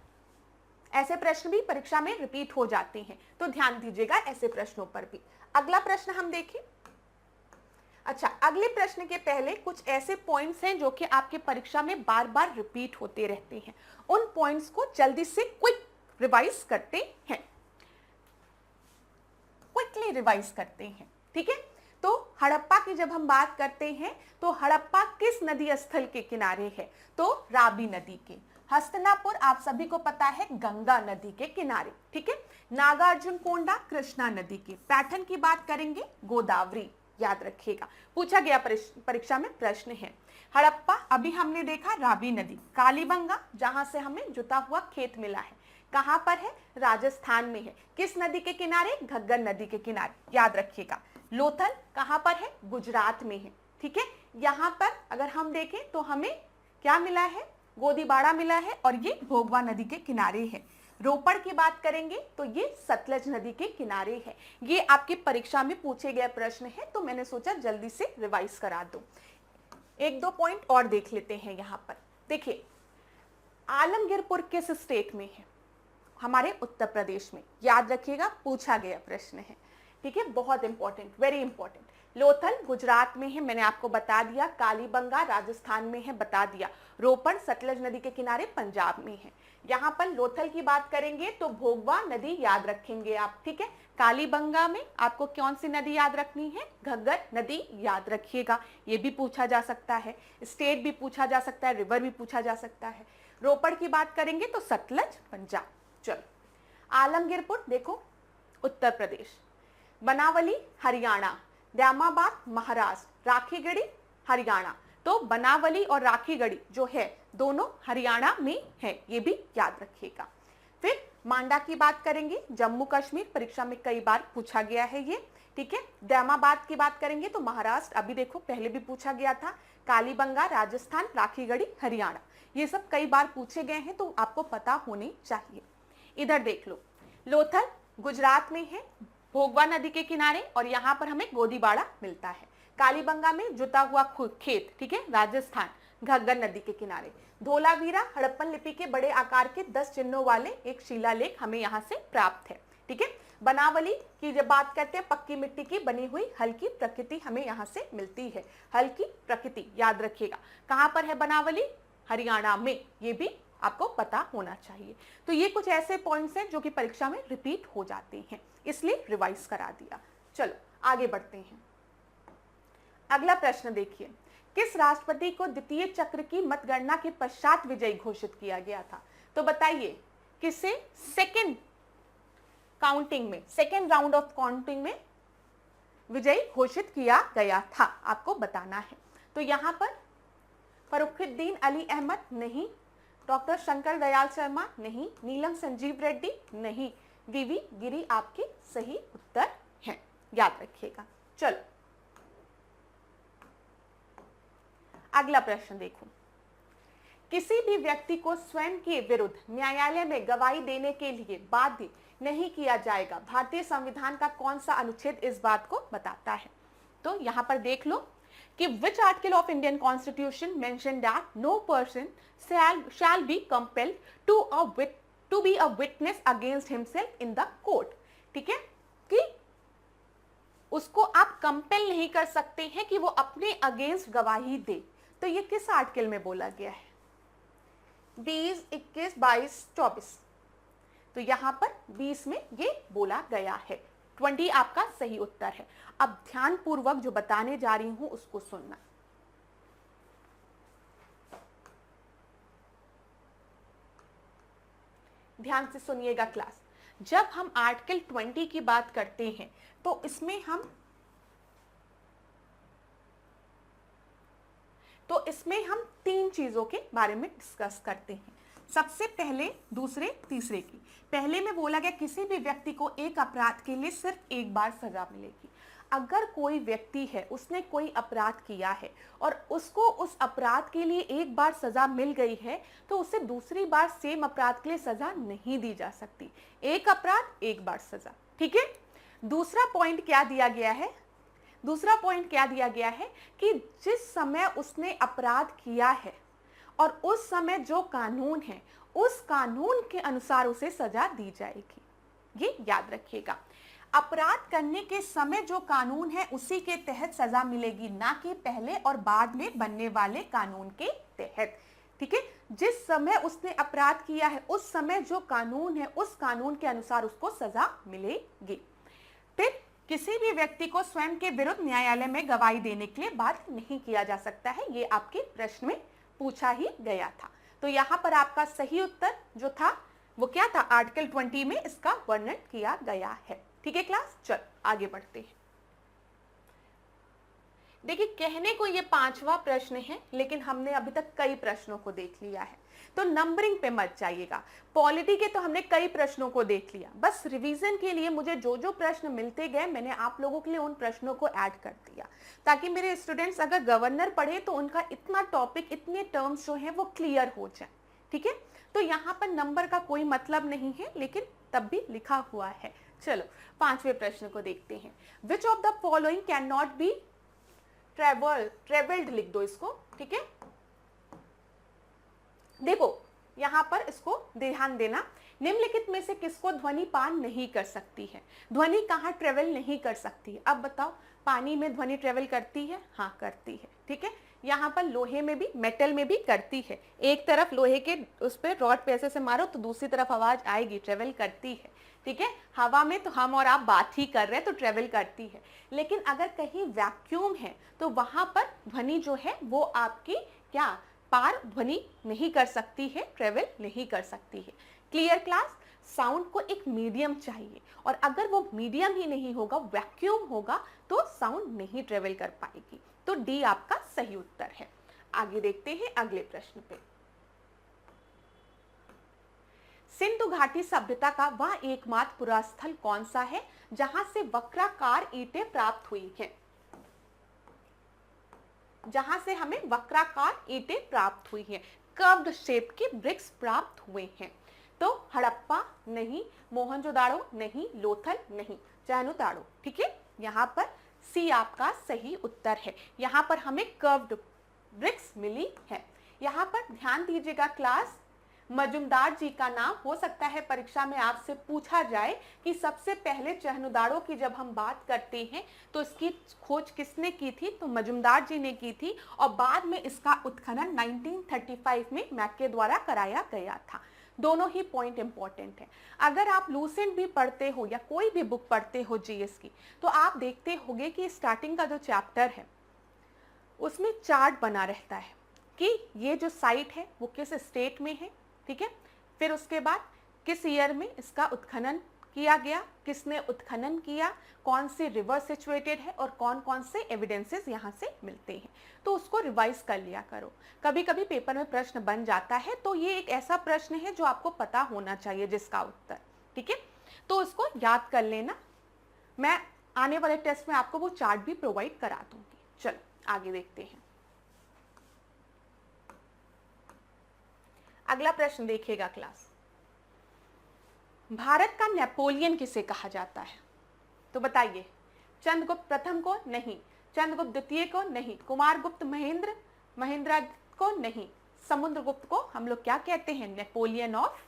[SPEAKER 1] ऐसे प्रश्न भी परीक्षा में रिपीट हो जाते हैं, तो ध्यान दीजिएगा ऐसे प्रश्नों पर भी। अगला प्रश्न हम देखें। अच्छा, अगले प्रश्न के पहले कुछ ऐसे पॉइंट्स हैं जो कि आपके परीक्षा में बार बार रिपीट होते रहते हैं, उन पॉइंट्स को जल्दी से क्विक रिवाइज करते हैं, क्विकली रिवाइज करते हैं। ठीक है, तो हड़प्पा की जब हम बात करते हैं, तो हड़प्पा किस नदी स्थल के किनारे है? तो रावी नदी के। हस्तिनापुर आप सभी को पता है गंगा नदी के किनारे। ठीक है, नागार्जुन कोंडा कृष्णा नदी के। पैटर्न की बात करेंगे, गोदावरी, याद रखिएगा, पूछा गया परीक्षा में प्रश्न है। हड़प्पा अभी हमने देखा रावी नदी। कालीबंगा जहां से हमें जुता हुआ खेत मिला है, कहां पर है? राजस्थान में है। किस नदी के किनारे? घग्गर नदी के किनारे, याद रखिएगा। लोथल कहां पर है? गुजरात में है। ठीक है, यहां पर अगर हम देखें तो हमें क्या मिला है? गोदीबाड़ा मिला है, और ये भोगवा नदी के किनारे है। रोपड़ की बात करेंगे तो ये सतलज नदी के किनारे है। ये आपकी परीक्षा में पूछे गए प्रश्न है, तो मैंने सोचा जल्दी से रिवाइज करा दूं। एक दो पॉइंट और देख लेते हैं। यहां पर देखिए, आलमगीरपुर किस स्टेट में है? हमारे उत्तर प्रदेश में, याद रखिएगा, पूछा गया प्रश्न है। ठीक है, बहुत important, very important. Lothal Gujarat में है, मैंने आपको बता दिया। कालीबंगा राजस्थान में है, बता दिया। रोपड़ सतलज नदी के किनारे पंजाब में है। यहाँ पर लोथल की बात करेंगे तो भोगवा नदी याद रखेंगे आप, ठीक है। कालीबंगा में आपको कौन सी नदी याद रखनी है? घग्गर नदी याद रखिएगा, ये भी पूछा जा सकता है। स्टेट भी पूछा जा सकता है, रिवर भी पूछा जा सकता है। रोपड़ की बात करेंगे तो सतलज पंजाब। चलो, आलमगीरपुर देखो उत्तर प्रदेश, बनावली हरियाणा, दैमाबाद महाराष्ट्र, राखीगढ़ी हरियाणा। तो बनावली और राखीगढ़ी जो है दोनों हरियाणा में है, ये भी याद रखिएगा। फिर मांडा की बात करेंगे, जम्मू कश्मीर, परीक्षा में कई बार पूछा गया है ये, ठीक है। दैमाबाद की बात करेंगे तो महाराष्ट्र, अभी देखो पहले भी पूछा गया था। कालीबंगा राजस्थान, राखीगढ़ी हरियाणा, ये सब कई बार पूछे गए हैं तो आपको पता होने चाहिए। इधर देख लो, लोथल गुजरात में है, भोगवा नदी के किनारे, और यहाँ पर हमें गोदीबाड़ा मिलता है। कालीबंगा में जुता हुआ खेत, ठीक है, राजस्थान, घग्गर नदी के किनारे। धोलावीरा हड़प्पन लिपि के बड़े आकार के 10 चिन्हों वाले एक शिलालेख हमें यहाँ से प्राप्त है, ठीक है। बनावली की जब बात करते हैं, पक्की मिट्टी की बनी हुई हल्की प्रकृति हमें यहाँ से मिलती है। हल्की प्रकृति याद रखिएगा। कहाँ पर है बनावली? हरियाणा में, ये भी आपको पता होना चाहिए। तो ये कुछ ऐसे पॉइंट्स हैं जो कि परीक्षा में रिपीट हो जाते हैं, इसलिए रिवाइज करा दिया। चलो आगे बढ़ते हैं। अगला प्रश्न देखिए, किस राष्ट्रपति को द्वितीय चक्र की मतगणना के पश्चात विजयी घोषित किया गया था? तो बताइए किसे सेकेंड काउंटिंग में, सेकेंड राउंड ऑफ काउंटिंग में विजयी घोषित किया गया था, आपको बताना है। तो यहाँ पर फरुखुद्दीन अली अहमद नहीं, डॉक्टर शंकर दयाल शर्मा नहीं, नीलम संजीव रेड्डी नहीं, वीवी गिरी आपके सही उत्तर हैं, याद रखिएगा। चलो अगला प्रश्न देखो, किसी भी व्यक्ति को स्वयं के विरुद्ध न्यायालय में गवाही देने के लिए बाध्य नहीं किया जाएगा, भारतीय संविधान का कौन सा अनुच्छेद इस बात को बताता है? तो यहां पर देख लो कि which article of Indian Constitution mentioned that no person shall be compelled to be a witness against himself in the court, ठीक है, कि उसको आप कंपेल नहीं कर सकते हैं कि वो अपने अगेंस्ट गवाही दे। तो ये किस आर्टिकल में बोला गया है? 20, 21, 22, 24। तो यहां पर 20 में ये बोला गया है। 20 आपका सही उत्तर है। अब ध्यान पूर्वक जो बताने जा रही हूं उसको सुनना। ध्यान से सुनिएगा क्लास। जब हम आर्टिकल 20 की बात करते हैं तो इसमें हम तीन चीजों के बारे में डिस्कस करते हैं। सबसे पहले, दूसरे, तीसरे की। पहले में बोला गया किसी भी व्यक्ति को एक अपराध के लिए सिर्फ एक बार सजा मिलेगी। अगर कोई व्यक्ति है, उसने कोई अपराध किया है और उसको उस अपराध के लिए एक बार सजा मिल गई है तो उसे दूसरी बार सेम अपराध के लिए सजा नहीं दी जा सकती। एक अपराध एक बार सजा, ठीक है। दूसरा पॉइंट क्या दिया गया है? दूसरा पॉइंट क्या दिया गया है कि जिस समय उसने अपराध किया है और उस समय जो कानून है उस कानून के अनुसार उसे सजा दी जाएगी। ये याद रखिएगा। अपराध करने के समय जो कानून है उसी के तहत सजा मिलेगी, ना कि पहले और बाद में बनने वाले कानून के तहत, ठीक है। जिस समय उसने अपराध किया है उस समय जो कानून है उस कानून के अनुसार उसको सजा मिलेगी। फिर किसी भी व्यक्ति को स्वयं के विरुद्ध न्यायालय में गवाही देने के लिए बाध्य नहीं किया जा सकता है, ये आपके प्रश्न में पूछा ही गया था। तो यहाँ पर आपका सही उत्तर जो था वो क्या था? आर्टिकल 20 में इसका वर्णन किया गया है, ठीक है क्लास। चल आगे बढ़ते हैं। देखिए, कहने को ये 5वां प्रश्न है लेकिन हमने अभी तक कई प्रश्नों को देख लिया है, तो नंबरिंग पे मत जाइएगा। पॉलिटी के तो हमने कई प्रश्नों को देख लिया, बस रिवीजन के लिए मुझे जो जो प्रश्न मिलते गए मैंने आप लोगों के लिए उन प्रश्नों को ऐड कर दिया, ताकि मेरे स्टूडेंट्स अगर गवर्नर पढ़े तो उनका इतना टॉपिक, इतने टर्म्स जो हैं वो क्लियर हो जाए, ठीक है। तो यहाँ पर नंबर का कोई मतलब नहीं है, लेकिन तब भी लिखा हुआ है। चलो 5वें प्रश्न को देखते हैं। Which of the following can not B travelled, लिख दो इसको, ठीक है। देखो, यहाँ पर इसको ध्यान देना। निम्नलिखित में से किसको ध्वनि पान नहीं कर सकती है? ध्वनि कहाँ ट्रेवल नहीं कर सकती है? अब बताओ, पानी में ध्वनि ट्रेवल करती है? हाँ करती है, ठीक है। यहाँ पर लोहे में भी, मेटल में भी करती है। एक तरफ लोहे के उस पर रॉड पे ऐसे से मारो तो दूसरी तरफ आवाज आएगी, ट्रेवल करती है, ठीक है। हवा में तो हम और आप बात ही कर रहे हैं तो ट्रेवल करती है। लेकिन अगर कहीं वैक्यूम है तो वहां पर ध्वनि जो है वो आपकी क्या पार ध्वनि नहीं कर सकती है, ट्रेवल नहीं कर सकती है। Clear class? साउंड को एक मीडियम चाहिए, और अगर वो मीडियम ही नहीं होगा, वैक्यूम होगा, तो साउंड नहीं ट्रेवल कर पाएगी। तो डी आपका सही उत्तर है। आगे देखते हैं अगले प्रश्न पे। सिंधु घाटी सभ्यता का वह एकमात्र पुरास्थल कौन सा है जहां से वक्राकार ईंटें प्राप्त हुई हैं? जहां से हमें वक्राकार ईंटें प्राप्त हुई हैं, कर्व्ड शेप के ब्रिक्स प्राप्त हुए हैं। तो हड़प्पा नहीं, मोहनजोदाड़ो नहीं, लोथल नहीं, चानुताड़ो, ठीक है। यहाँ पर सी आपका सही उत्तर है। यहाँ पर हमें कर्व्ड ब्रिक्स मिली है। यहाँ पर ध्यान दीजिएगा क्लास, मजुमदार जी का नाम हो सकता है परीक्षा में आपसे पूछा जाए कि सबसे पहले चहनुदाड़ो की जब हम बात करते हैं तो इसकी खोज किसने की थी? तो मजुमदार जी ने की थी, और बाद में इसका उत्खनन 1935 में मैके द्वारा कराया गया था। दोनों ही पॉइंट इंपॉर्टेंट है। अगर आप लूसेंट भी पढ़ते हो या कोई भी बुक पढ़ते हो जीएस की, तो आप देखते होंगे कि स्टार्टिंग का जो चैप्टर है उसमें चार्ट बना रहता है कि ये जो साइट है वो किस स्टेट में है, ठीक है। फिर उसके बाद किस ईयर में इसका उत्खनन किया गया, किसने उत्खनन किया, कौन सी रिवर सिचुएटेड है, और कौन कौन से एविडेंसेस यहाँ से मिलते हैं। तो उसको रिवाइज कर लिया करो। कभी कभी पेपर में प्रश्न बन जाता है, तो ये एक ऐसा प्रश्न है जो आपको पता होना चाहिए जिसका उत्तर, ठीक है। तो उसको याद कर लेना। मैं आने वाले टेस्ट में आपको वो चार्ट भी प्रोवाइड करा दूंगी। चलो आगे देखते हैं। अगला प्रश्न देखिएगा क्लास, भारत का नेपोलियन किसे कहा जाता है? तो बताइए, चंद्रगुप्त प्रथम को? नहीं। चंद्रगुप्त द्वितीय को? नहीं। कुमारगुप्त महेंद्र को? नहीं। समुद्रगुप्त को हम लोग क्या कहते हैं? नेपोलियन ऑफ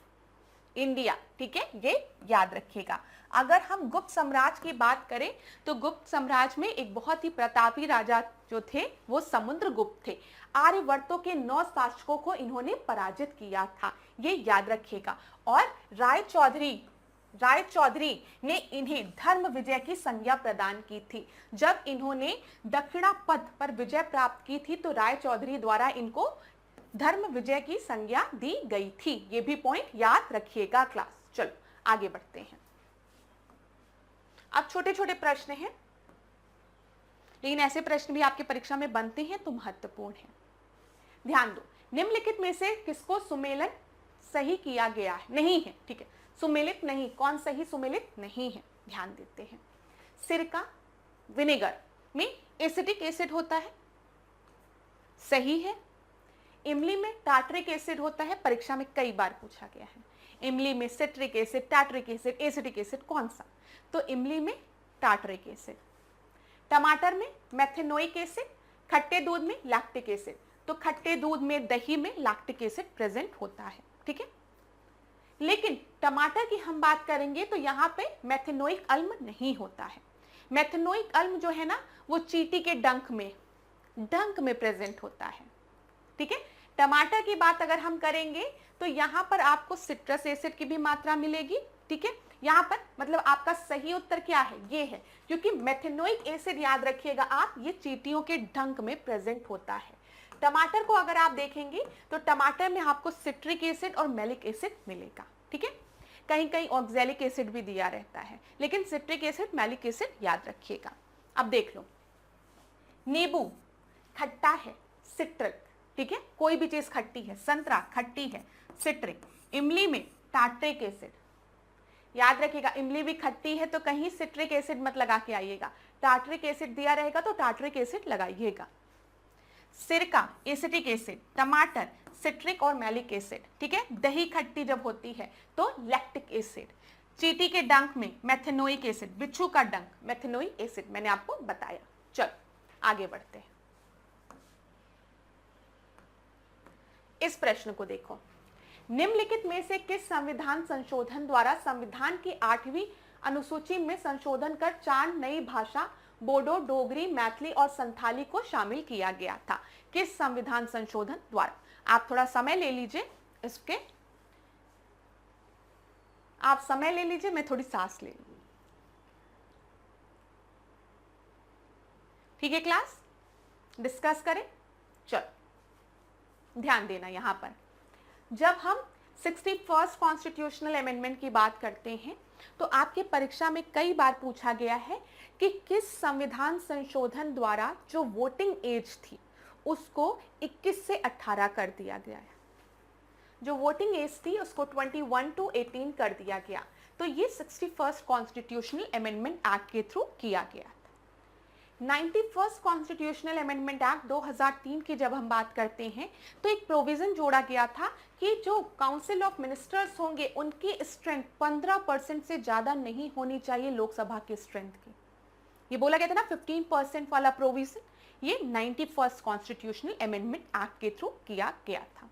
[SPEAKER 1] इंडिया, ठीक है, ये याद रखिएगा। अगर हम गुप्त साम्राज्य की बात करें तो गुप्त साम्राज्य में एक बहुत ही प्रतापी राजा जो थे वो समुद्रगुप्त थे। आर्यवर्तों के 9 शासकों को इन्होंने पराजित किया था, ये याद रखिएगा। और राय चौधरी ने इन्हें धर्म विजय की संज्ञा प्रदान की थी। जब इन्होंने दक्षिणापथ पर विजय प्राप्त की थी तो राय चौधरी द्वारा इनको धर्म विजय की संज्ञा दी गई थी। ये भी पॉइंट याद रखिएगा क्लास। चलो आगे बढ़ते हैं। अब छोटे छोटे प्रश्न हैं, लेकिन ऐसे प्रश्न भी आपके परीक्षा में बनते हैं तो महत्वपूर्ण है। ध्यान दो, निम्नलिखित में से किसको सुमेलन सही किया गया है? नहीं है, ठीक है। सुमेलित नहीं, कौन सही सुमेलित नहीं है? ध्यान देते हैं। सिरका विनेगर में एसिटिक एसिड होता है, सही है। इमली में टार्टरिक एसिड होता है, परीक्षा में कई बार पूछा गया है। इमली में citric acid, tartaric acid, acetic acid कौन सा? तो इमली में टार्टरिक एसिड। टमाटर में मेथेनोइक एसिड, खट्टे दूध में लैक्टिक एसिड। तो खट्टे दूध में, दही में लैक्टिक एसिड प्रेजेंट होता है, ठीक है। लेकिन टमाटर की हम बात करेंगे तो यहाँ पे मेथेनोइक अम्ल नहीं होता है। मेथेनोइक अम्ल जो है ना वो चींटी के डंक में प्रेजेंट होता है, ठीक है। टमाटर की बात अगर हम करेंगे तो यहाँ पर आपको सिट्रस एसिड की भी मात्रा मिलेगी, ठीक है। यहाँ पर मतलब आपका सही उत्तर क्या है? ये है, क्योंकि मेथेनोइक एसिड याद रखिएगा आप, ये चींटियों के डंक में प्रेजेंट होता है। टमाटर को अगर आप देखेंगे तो टमाटर में आपको सिट्रिक एसिड और मैलिक एसिड मिलेगा, ठीक है। कहीं कहीं ऑक्सैलिक एसिड भी दिया रहता है, लेकिन सिट्रिक एसिड, मैलिक एसिड याद रखिएगा। अब देख लो, नींबू खट्टा है, सिट्रिक, ठीक है। कोई भी चीज खट्टी है, संतरा खट्टी है, सिट्रिक। इमली में टार्टरिक एसिड, याद रखिएगा। इमली भी खट्टी है तो कहीं सिट्रिक एसिड मत लगा के आइएगा, टार्टरिक एसिड दिया रहेगा तो टार्टरिक एसिड लगाइएगा। सिरका एसिटिक एसिड, टमाटर सिट्रिक और मैलिक एसिड, ठीक है। दही खट्टी जब होती है तो लैक्टिक एसिड। चींटी के डंक में मेथेनोइक एसिड, बिच्छू का डंक मेथेनोइक एसिड, मैंने आपको बताया। चलो आगे बढ़ते हैं। इस प्रश्न को देखो, निम्नलिखित में से किस संविधान संशोधन द्वारा संविधान की 8वीं अनुसूची में संशोधन कर 4 नई भाषा बोडो, डोगरी, मैथिली और संथाली को शामिल किया गया था? किस संविधान संशोधन द्वारा? आप थोड़ा समय ले लीजिए इसके, आप समय ले लीजिए, मैं थोड़ी सांस ले लूं। ठीक है क्लास, डिस्कस करें। चलो ध्यान देना, यहां पर जब हम 61st कॉन्स्टिट्यूशनल अमेंडमेंट की बात करते हैं तो आपके परीक्षा में कई बार पूछा गया है कि किस संविधान संशोधन द्वारा जो वोटिंग एज थी उसको 21 से 18 कर दिया गया है। जो वोटिंग एज थी उसको 21 to 18 कर दिया गया। तो ये 61st कॉन्स्टिट्यूशनल अमेंडमेंट एक्ट के थ्रू किया गया। 91st कॉन्स्टिट्यूशनल अमेंडमेंट एक्ट 2003 की जब हम बात करते हैं तो एक प्रोविजन जोड़ा गया था कि जो काउंसिल ऑफ मिनिस्टर्स होंगे उनकी स्ट्रेंथ 15% से ज्यादा नहीं होनी चाहिए लोकसभा की स्ट्रेंथ की। ये बोला गया था ना 15% वाला प्रोविजन, ये 91st कॉन्स्टिट्यूशनल अमेंडमेंट एक्ट के थ्रू किया गया था।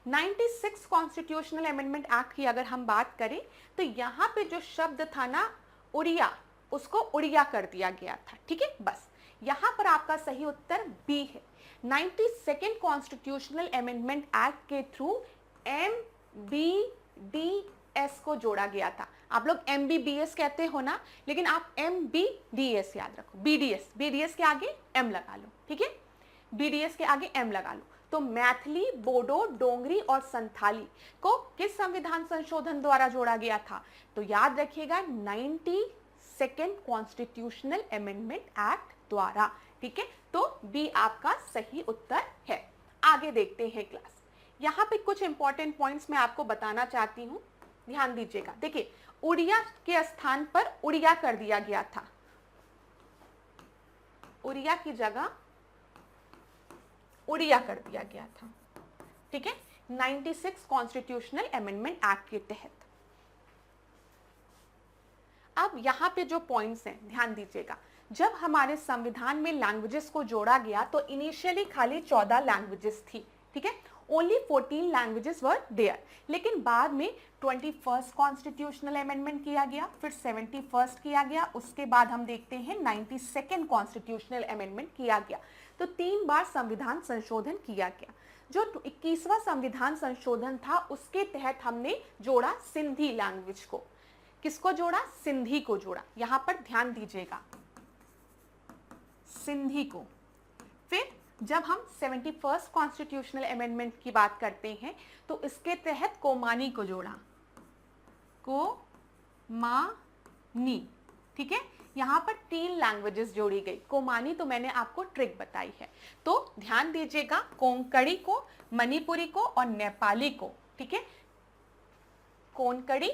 [SPEAKER 1] 96 कॉन्स्टिट्यूशनल अमेंडमेंट एक्ट की अगर हम बात करें तो यहाँ पे जो शब्द था ना उड़िया, उसको उड़िया कर दिया गया था। ठीक है, बस यहां पर आपका सही उत्तर बी है। 92nd कॉन्स्टिट्यूशनल अमेंडमेंट एक्ट के थ्रू MBDS को जोड़ा गया था। आप लोग MBBS कहते हो ना, लेकिन आप MBDS याद रखो। BDS के आगे M लगा लो। ठीक है, BDS के आगे M लगा लो। तो मैथिली, बोडो, डोंगरी और संथाली को किस संविधान संशोधन द्वारा जोड़ा गया था? तो याद रखिएगा 92nd कॉन्स्टिट्यूशनल अमेंडमेंट एक्ट द्वारा। ठीक है, तो बी आपका सही उत्तर है। आगे देखते हैं क्लास। यहाँ पे कुछ इंपॉर्टेंट पॉइंट्स मैं आपको बताना चाहती हूँ, ध्यान दीजिएगा। देखिए, उड़िया के स्थान पर उड़िया कर दिया गया था, उड़िया की जगह उड़िया कर दिया गया था। ठीक है, 96 कॉन्स्टिट्यूशनल अमेंडमेंट एक्ट के तहत। अब यहाँ पे जो पॉइंट्स हैं ध्यान दीजिएगा। जब हमारे संविधान में लैंग्वेजेस को जोड़ा गया तो इनिशियली खाली 14 लैंग्वेजेस थी। ठीक है, ओनली 14 लैंग्वेजेस वर देयर। लेकिन बाद में 21st कॉन्स्टिट्यूशनल अमेंडमेंट किया गया, फिर 71st किया गया, उसके बाद हम देखते हैं 92nd कॉन्स्टिट्यूशनल अमेंडमेंट किया गया। तो 3 बार संविधान संशोधन किया गया। जो 21वां संविधान संशोधन था उसके तहत हमने जोड़ा सिंधी लैंग्वेज को। किसको जोड़ा? सिंधी को जोड़ा। यहां पर ध्यान दीजिएगा, सिंधी को। फिर जब हम 71st कॉन्स्टिट्यूशनल अमेंडमेंट की बात करते हैं तो इसके तहत कोमानी को जोड़ा, कोमानी। ठीक है, यहां पर 3 लैंग्वेजेस जोड़ी गई। कोमानी तो मैंने आपको ट्रिक बताई है, तो ध्यान दीजिएगा, कोंकणी को, मणिपुरी को और नेपाली को। ठीक है, कोंकणी,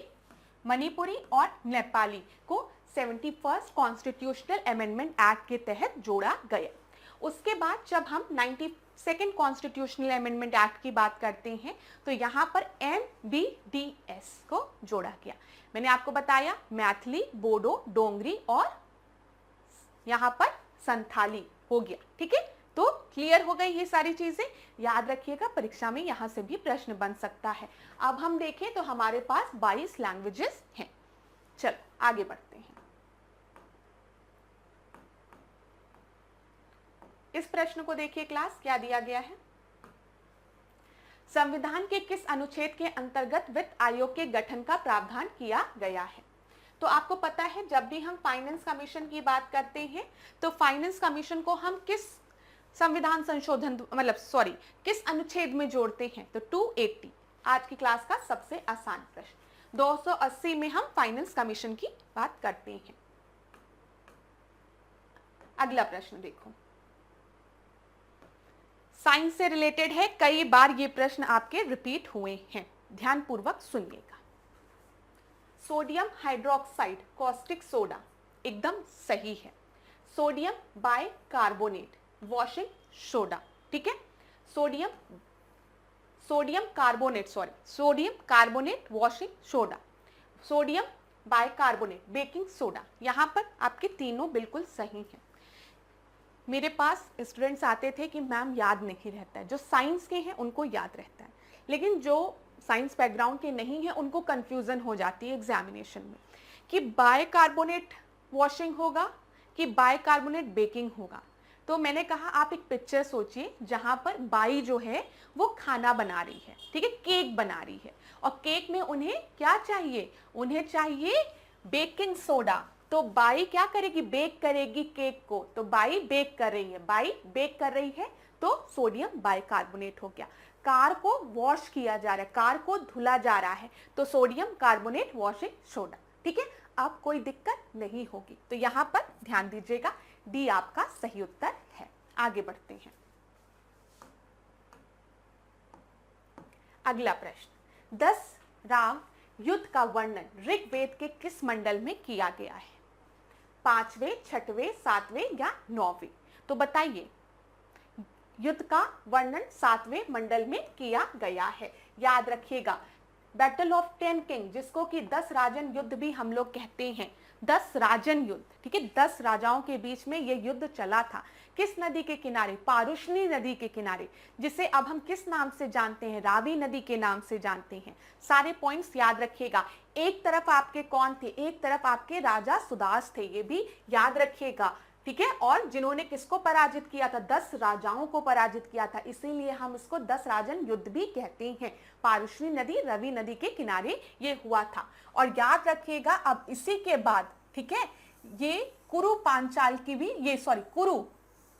[SPEAKER 1] मणिपुरी और नेपाली को 71st कॉन्स्टिट्यूशनल अमेंडमेंट एक्ट के तहत जोड़ा गया। उसके बाद जब हम 92nd कॉन्स्टिट्यूशनल अमेंडमेंट एक्ट की बात करते हैं तो यहाँ पर MBDS को जोड़ा गया। मैंने आपको बताया मैथिली, बोडो, डोंगरी और यहाँ पर संथाली हो गया। ठीक है, तो क्लियर हो गई ये सारी चीजें। याद रखिएगा, परीक्षा में यहां से भी प्रश्न बन सकता है। अब हम देखें तो हमारे पास 22 लैंग्वेजेस हैं। चलो आगे बढ़ते हैं। इस प्रश्न को देखिए क्लास, क्या दिया गया है? संविधान के किस अनुच्छेद के अंतर्गत वित्त आयोग के गठन का प्रावधान किया गया है? तो आपको पता है जब भी हम फाइनेंस कमीशन की बात करते हैं तो फाइनेंस कमीशन को हम किस संविधान संशोधन किस अनुच्छेद में जोड़ते हैं? तो 280। आज की क्लास का सबसे आसान प्रश्न। 280 में हम फाइनेंस कमीशन की बात करते हैं। अगला प्रश्न देखो, साइंस से रिलेटेड है, कई बार ये प्रश्न आपके रिपीट हुए हैं, ध्यान पूर्वक सुनिएगा। सोडियम हाइड्रोक्साइड कॉस्टिक सोडा एकदम सही है। Sodium bicarbonate washing soda. ठीक है, sodium carbonate washing soda, sodium bicarbonate baking soda. यहां पर आपके तीनों बिल्कुल सही हैं। मेरे पास स्टूडेंट्स आते थे कि मैम याद नहीं रहता है, जो साइंस के हैं उनको याद रहता है, लेकिन जो साइंस बैकग्राउंड के नहीं हैं उनको कंफ्यूजन हो जाती है एग्जामिनेशन में कि बाइकार्बोनेट वॉशिंग होगा कि बाइकार्बोनेट बेकिंग होगा। तो मैंने कहा आप एक पिक्चर सोचिए जहां पर बाई जो है वो खाना बना रही है, ठीक है, केक बना रही है, और केक में उन्हें क्या चाहिए, उन्हें चाहिए बेकिंग सोडा। तो बाई क्या करेगी, बेक करेगी केक को, तो बाई बेक कर रही है, बाई बेक कर रही है तो सोडियम बाइकार्बोनेट हो गया। कार को वॉश किया जा रहा है, कार को धुला जा रहा है, तो सोडियम कार्बोनेट वॉशिंग सोडा, ठीक है। अब कोई दिक्कत नहीं होगी, तो यहां पर ध्यान दीजिएगा, डी आपका सही उत्तर है। आगे बढ़ते हैं। अगला प्रश्न, 10 राग युद्ध का वर्णन ऋग्वेद के किस मंडल में किया गया है, 5वें, 6वें, 7वें या 9वें? तो बताइए, युद्ध का वर्णन 7वें मंडल में किया गया है। याद रखिएगा, बैटल ऑफ 10 किंग, जिसको कि 10 राजन युद्ध भी हम लोग कहते हैं, 10 राजन युद्ध, ठीक है, 10 राजाओं के बीच में यह युद्ध चला था। किस नदी के किनारे, पारुष्णी नदी के किनारे, जिसे अब हम किस नाम से जानते हैं, रावी नदी के नाम से जानते हैं। सारे पॉइंट्स याद रखिएगा। एक तरफ आपके कौन थे, एक तरफ आपके राजा सुदास थे, ये भी याद रखिएगा, ठीक है। और जिन्होंने किसको पराजित किया था, 10 राजाओं को पराजित किया था, इसीलिए हम इसको 10 राजन युद्ध भी कहते हैं। पारुष्णी नदी, रवि नदी के किनारे ये हुआ था। और याद रखिएगा, अब इसी के बाद, ठीक है, ये कुरु पांचाल की भी, ये सॉरी कुरु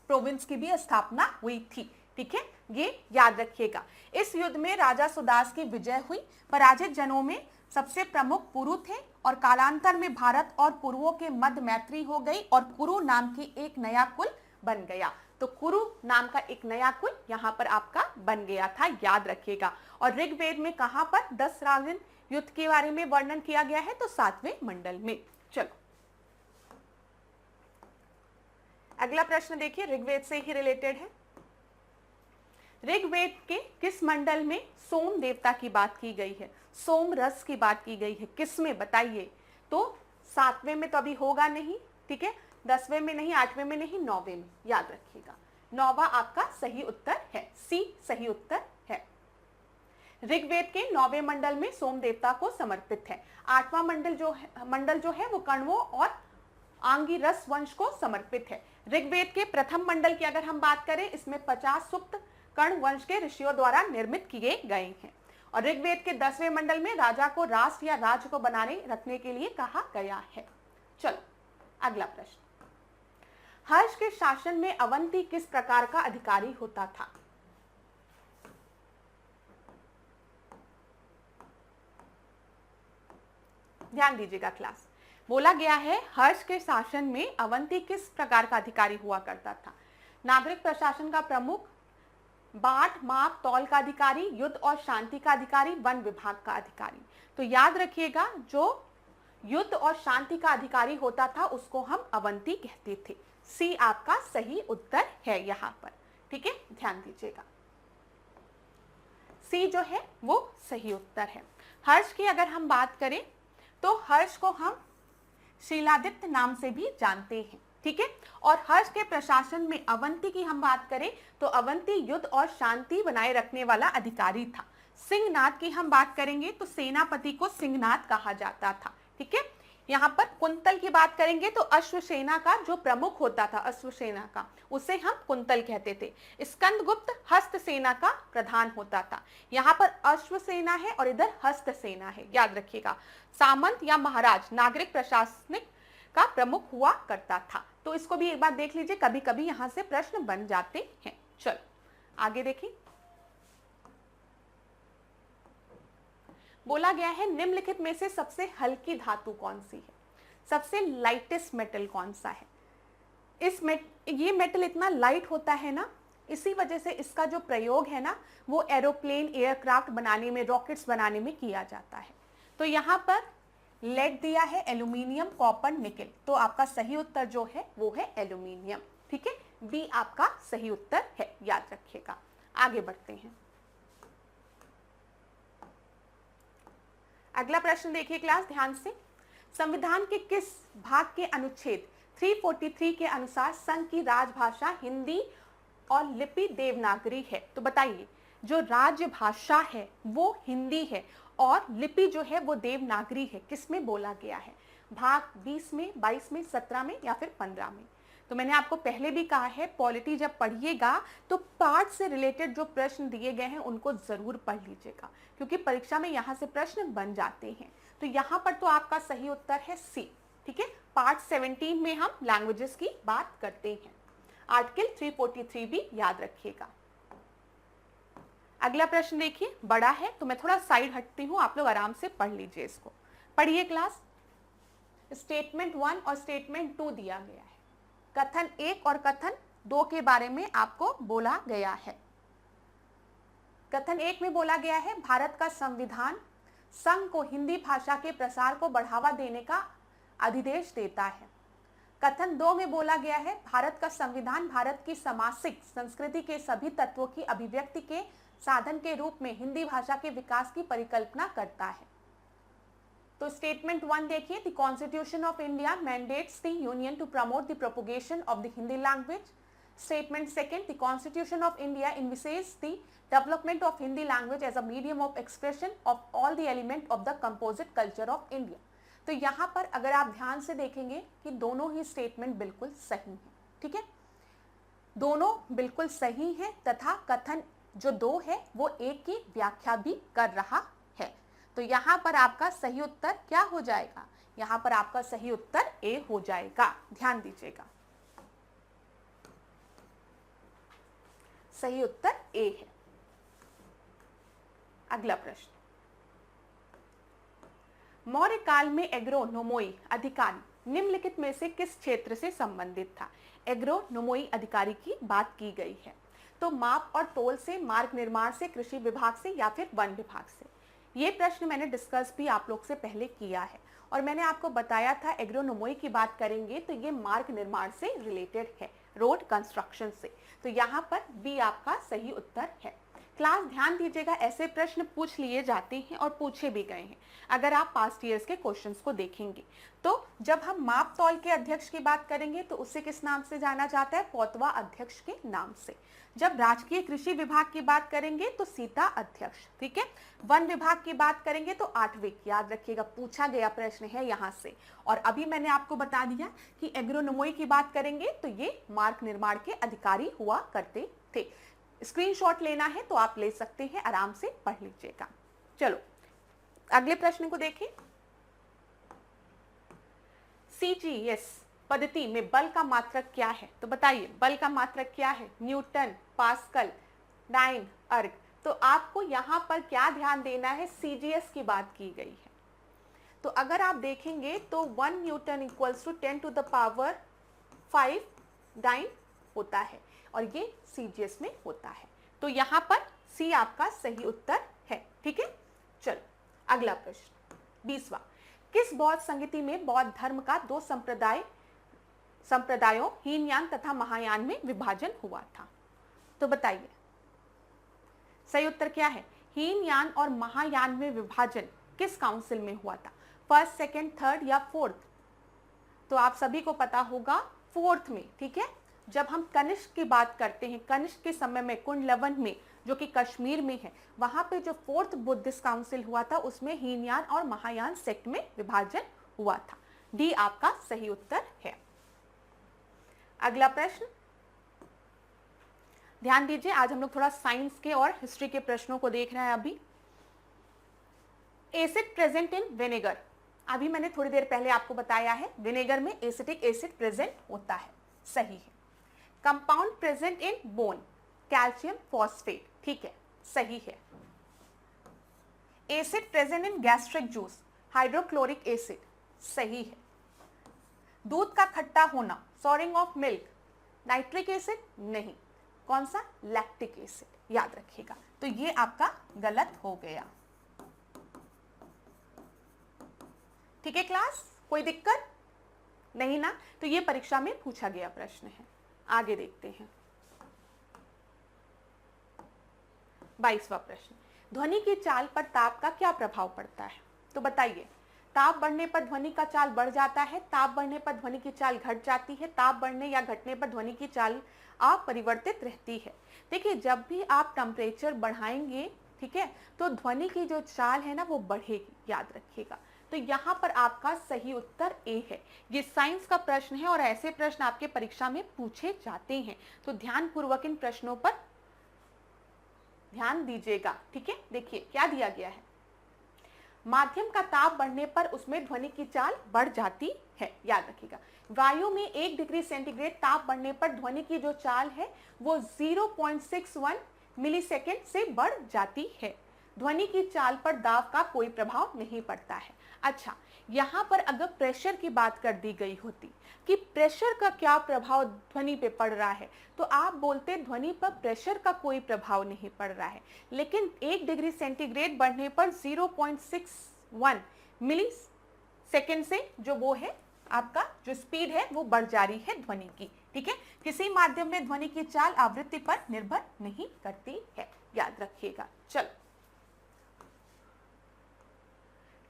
[SPEAKER 1] प्रोविंस की भी स्थापना हुई थी, ठीक है, ये याद रखिएगा। इस युद्ध में राजा सुदास की विजय हुई। पराजित जनों में सबसे प्रमुख कुरु थे, और कालांतर में भारत और कुरुओं के मध्य मैत्री हो गई और कुरु नाम की एक नया कुल बन गया। तो कुरु नाम का एक नया कुल यहाँ पर आपका बन गया था, याद रखिएगा। और ऋग्वेद में कहां पर 10 राजन युद्ध के बारे में वर्णन किया गया है, तो 7वें मंडल में। चलो अगला प्रश्न देखिए, ऋग्वेद से ही रिलेटेड है। ऋग्वेद के किस मंडल में सोम देवता की बात की गई है, सोम रस की बात की गई है, किसमें बताइए? तो 7वें में तो अभी होगा नहीं, ठीक है, 10वें में नहीं, 8वें में नहीं, 9वें में, याद रखिएगा। 9वां आपका सही उत्तर है, सी सही उत्तर है। ऋग्वेद के 9वें मंडल में सोम देवता को समर्पित है। 8वां मंडल जो है वो कण्वों और आंगिरस वंश को समर्पित है। ऋग्वेद के प्रथम मंडल की अगर हम बात करें, इसमें 50 सूक्त कर्ण वंश के ऋषियों द्वारा निर्मित किए गए हैं। और ऋग्वेद के 10वें मंडल में राजा को राष्ट्र या राज्य को बनाने रखने के लिए कहा गया है। चलो अगला प्रश्न, हर्ष के शासन में अवंती किस प्रकार का अधिकारी होता था? ध्यान दीजिएगा क्लास, बोला गया है हर्ष के शासन में अवंती किस प्रकार का अधिकारी हुआ करता था? नागरिक प्रशासन का प्रमुख, बाट माप तौल का अधिकारी, युद्ध और शांति का अधिकारी, वन विभाग का अधिकारी। तो याद रखिएगा, जो युद्ध और शांति का अधिकारी होता था उसको हम अवंती कहते थे। सी आपका सही उत्तर है यहां पर, ठीक है, ध्यान दीजिएगा, सी जो है वो सही उत्तर है। हर्ष की अगर हम बात करें तो हर्ष को हम शीलादित्य नाम से भी जानते हैं, ठीक है। और हर्ष के प्रशासन में अवंती की हम बात करें तो अवंती युद्ध और शांति बनाए रखने वाला अधिकारी था। सिंहनाद की हम बात करेंगे तो सेनापति को सिंहनाद कहा जाता था, ठीक है। यहाँ पर कुंतल की बात करेंगे तो अश्वसेना का जो प्रमुख होता था, अश्वसेना का, उसे हम कुंतल कहते थे। स्कंदगुप्त हस्त सेना का प्रधान होता था। यहाँ पर अश्वसेना है और इधर हस्त सेना है, याद रखिएगा। सामंत या महाराज नागरिक प्रशासनिक का प्रमुख हुआ करता था। तो इसको भी एक बार देख लीजिए, कभी कभी यहाँ से प्रश्न बन जाते हैं। चलो आगे देखिए, बोला गया है निम्नलिखित में से सबसे हल्की धातु कौन सी है, सबसे लाइटेस्ट मेटल कौन सा है? ये मेटल इतना लाइट होता है ना, इसी वजह से इसका जो प्रयोग है ना वो एरोप्लेन, एयरक्राफ्ट बनाने में, रॉकेट्स बनाने में किया जाता है। तो यहाँ पर लेड दिया है, एल्यूमिनियम, कॉपर, निकेल। तो आपका सही उत्तर जो है वो है एल्यूमिनियम, ठीक है, बी आपका सही उत्तर है, याद रखिएगा। आगे बढ़ते हैं, अगला प्रश्न देखिए क्लास ध्यान से। संविधान के किस भाग के अनुच्छेद 343 के अनुसार संघ की राजभाषा हिंदी और लिपि देवनागरी है? तो बताइए, जो राज्य भाषा है वो हिंदी है और लिपि जो है वो देवनागरी है, किसमें बोला गया है? भाग 20 में, 22 में, 17 में या फिर 15 में? तो मैंने आपको पहले भी कहा है, पॉलिटी जब पढ़िएगा तो पाठ से रिलेटेड जो प्रश्न दिए गए हैं उनको जरूर पढ़ लीजिएगा, क्योंकि परीक्षा में यहाँ से प्रश्न बन जाते हैं। तो यहाँ पर तो आपका सही उत्तर है सी। ठीक है, पार्ट 17 में हम लैंग्वेजेस की बात करते हैं। आर्टिकल 343 भी याद रखिएगा। अगला प्रश्न देखिए, बड़ा है तो मैं थोड़ा साइड हटती हूं, आप लोग आराम से पढ़ लीजिए इसको। पढ़िए क्लास। स्टेटमेंट 1 और स्टेटमेंट 2 दिया गया है। कथन 1 और कथन 2 के बारे में आपको बोला गया है। कथन 1 में बोला गया है, भारत का संविधान संघ को हिंदी भाषा के प्रसार को बढ़ावा देने का अधिदेश देता है। कथन 2 में बोला गया है, भारत का संविधान भारत की सामाजिक संस्कृति के सभी तत्वों की अभिव्यक्ति के साधन के रूप में हिंदी भाषा के विकास की परिकल्पना करता है। तो स्टेटमेंट 1 देखिए, the constitution of India mandates the union to promote the propagation of the Hindi language. Statement second, the constitution of India envisages the development of Hindi language as a medium of expression of all the element of the composite culture of India. तो यहाँ पर अगर आप ध्यान से देखेंगे कि दोनों ही स्टेटमेंट बिल्कुल सही हैं। ठीक है, दोनों बिल्कुल सही हैं तथा कथन जो 2 है वो 1 की व्याख्या भी कर रहा है। तो यहाँ पर आपका सही उत्तर क्या हो जाएगा? यहाँ पर आपका सही उत्तर ए हो जाएगा। ध्यान दीजिएगा, सही उत्तर ए है। अगला प्रश्न, मौर्य काल में एग्रोनोमोई अधिकारी निम्नलिखित में से किस क्षेत्र से संबंधित था? एग्रोनोमोई अधिकारी की बात की गई है। तो माप और तोल से, मार्ग निर्माण से, कृषि विभाग से या फिर वन विभाग से? ये प्रश्न मैंने डिस्कस भी आप लोग से पहले किया है और मैंने आपको बताया था एग्रोनोमोई की बात करेंगे तो ये मार्ग निर्माण से रिलेटेड है, रोड कंस्ट्रक्शन से। तो यहाँ पर बी आपका सही उत्तर है। क्लास ध्यान दीजिएगा, ऐसे प्रश्न पूछ लिए जाते हैं और पूछे भी गए हैं अगर आप पास्ट ईयर्स के क्वेश्चंस को देखेंगे। तो जब हम माप तौल के अध्यक्ष की बात करेंगे तो उसे किस नाम से जाना जाता है? पोतवा अध्यक्ष के नाम से। जब राजकीय कृषि विभाग की बात करेंगे तो सीता अध्यक्ष। ठीक है, वन विभाग की बात करेंगे तो 8वें। याद रखिएगा, पूछा गया प्रश्न है यहाँ से। और अभी मैंने आपको बता दिया कि एग्रोनोमोई की बात करेंगे तो ये मार्ग निर्माण के अधिकारी हुआ करते थे। स्क्रीनशॉट लेना है तो आप ले सकते हैं, आराम से पढ़ लीजिएगा। चलो अगले प्रश्न को देखें। सीजीएस पद्धति में बल का मात्रक क्या है? तो बताइए बल का मात्रक क्या है? न्यूटन, पास्कल, डाइन, अर्ग। तो आपको यहां पर क्या ध्यान देना है? सीजीएस की बात की गई है। तो अगर आप देखेंगे तो 1 newton equals to 10 to the power 5 dyne होता है और ये सीजीएस में होता है। तो यहां पर सी आपका सही उत्तर है। ठीक है, चलो अगला प्रश्न 20वां। किस बौद्ध संगति में बौद्ध धर्म का 2 संप्रदायों हीनयान तथा महायान में विभाजन हुआ था? तो बताइए सही उत्तर क्या है? हीनयान और महायान में विभाजन किस काउंसिल में हुआ था? फर्स्ट, सेकंड, थर्ड या फोर्थ? तो आप सभी को पता होगा फोर्थ में। ठीक है, जब हम कनिष्क की बात करते हैं, कनिष्क के समय में कुंडलवन में जो कि कश्मीर में है, वहां पे जो फोर्थ बुद्धिस्ट काउंसिल हुआ था उसमें हीनयान और महायान सेक्ट में विभाजन हुआ था। डी आपका सही उत्तर है। अगला प्रश्न ध्यान दीजिए, आज हम लोग थोड़ा साइंस के और हिस्ट्री के प्रश्नों को देख रहे हैं। अभी एसिड प्रेजेंट इन विनेगर, अभी मैंने थोड़ी देर पहले आपको बताया है विनेगर में एसिटिक एसिड प्रेजेंट होता है, सही है। Compound present in bone, calcium phosphate, ठीक है, सही है। Acid present in gastric juice, hydrochloric acid, सही है। दूध का खट्टा होना, soaring of milk, nitric acid, नहीं। कौन सा? लैक्टिक एसिड, याद रखिएगा। तो ये आपका गलत हो गया। ठीक है क्लास, कोई दिक्कत नहीं ना? तो ये परीक्षा में पूछा गया प्रश्न है। आगे देखते हैं 22वां प्रश्न। ध्वनि की चाल पर ताप का क्या प्रभाव पड़ता है? तो बताइए, ताप बढ़ने पर ध्वनि का चाल बढ़ जाता है, ताप बढ़ने पर ध्वनि की चाल घट जाती है, ताप बढ़ने या घटने पर ध्वनि की चाल अपरिवर्तित रहती है। देखिए जब भी आप टेम्परेचर बढ़ाएंगे, ठीक है, तो ध्वनि की जो चाल है ना वो बढ़ेगी, याद रखिएगा। तो यहाँ पर आपका सही उत्तर ए है। ये साइंस का प्रश्न है और ऐसे प्रश्न आपके परीक्षा में पूछे जाते हैं, तो ध्यान पूर्वक इन प्रश्नों पर ध्यान दीजिएगा। ठीक है, देखिए क्या दिया गया है। माध्यम का ताप बढ़ने पर उसमें ध्वनि की चाल बढ़ जाती है, याद रखिएगा। वायु में 1 डिग्री सेंटीग्रेड ताप बढ़ने पर ध्वनि की जो चाल है वो 0.61 मिलीसेकेंड से बढ़ जाती है। ध्वनि की चाल पर दाब का कोई प्रभाव नहीं पड़ता है। अच्छा, यहाँ पर अगर प्रेशर की बात कर दी गई होती कि प्रेशर का क्या प्रभाव ध्वनि पे पड़ रहा है, तो आप बोलते ध्वनि पर प्रेशर का कोई प्रभाव नहीं पड़ रहा है, लेकिन 1 डिग्री सेंटीग्रेड बढ़ने पर 0.61 मिली सेकेंड से जो वो है आपका जो स्पीड है वो बढ़ जा रही है ध्वनि की। ठीक है, किसी माध्यम में ध्वनि की चाल आवृत्ति पर निर्भर नहीं करती है, याद रखिएगा। चलो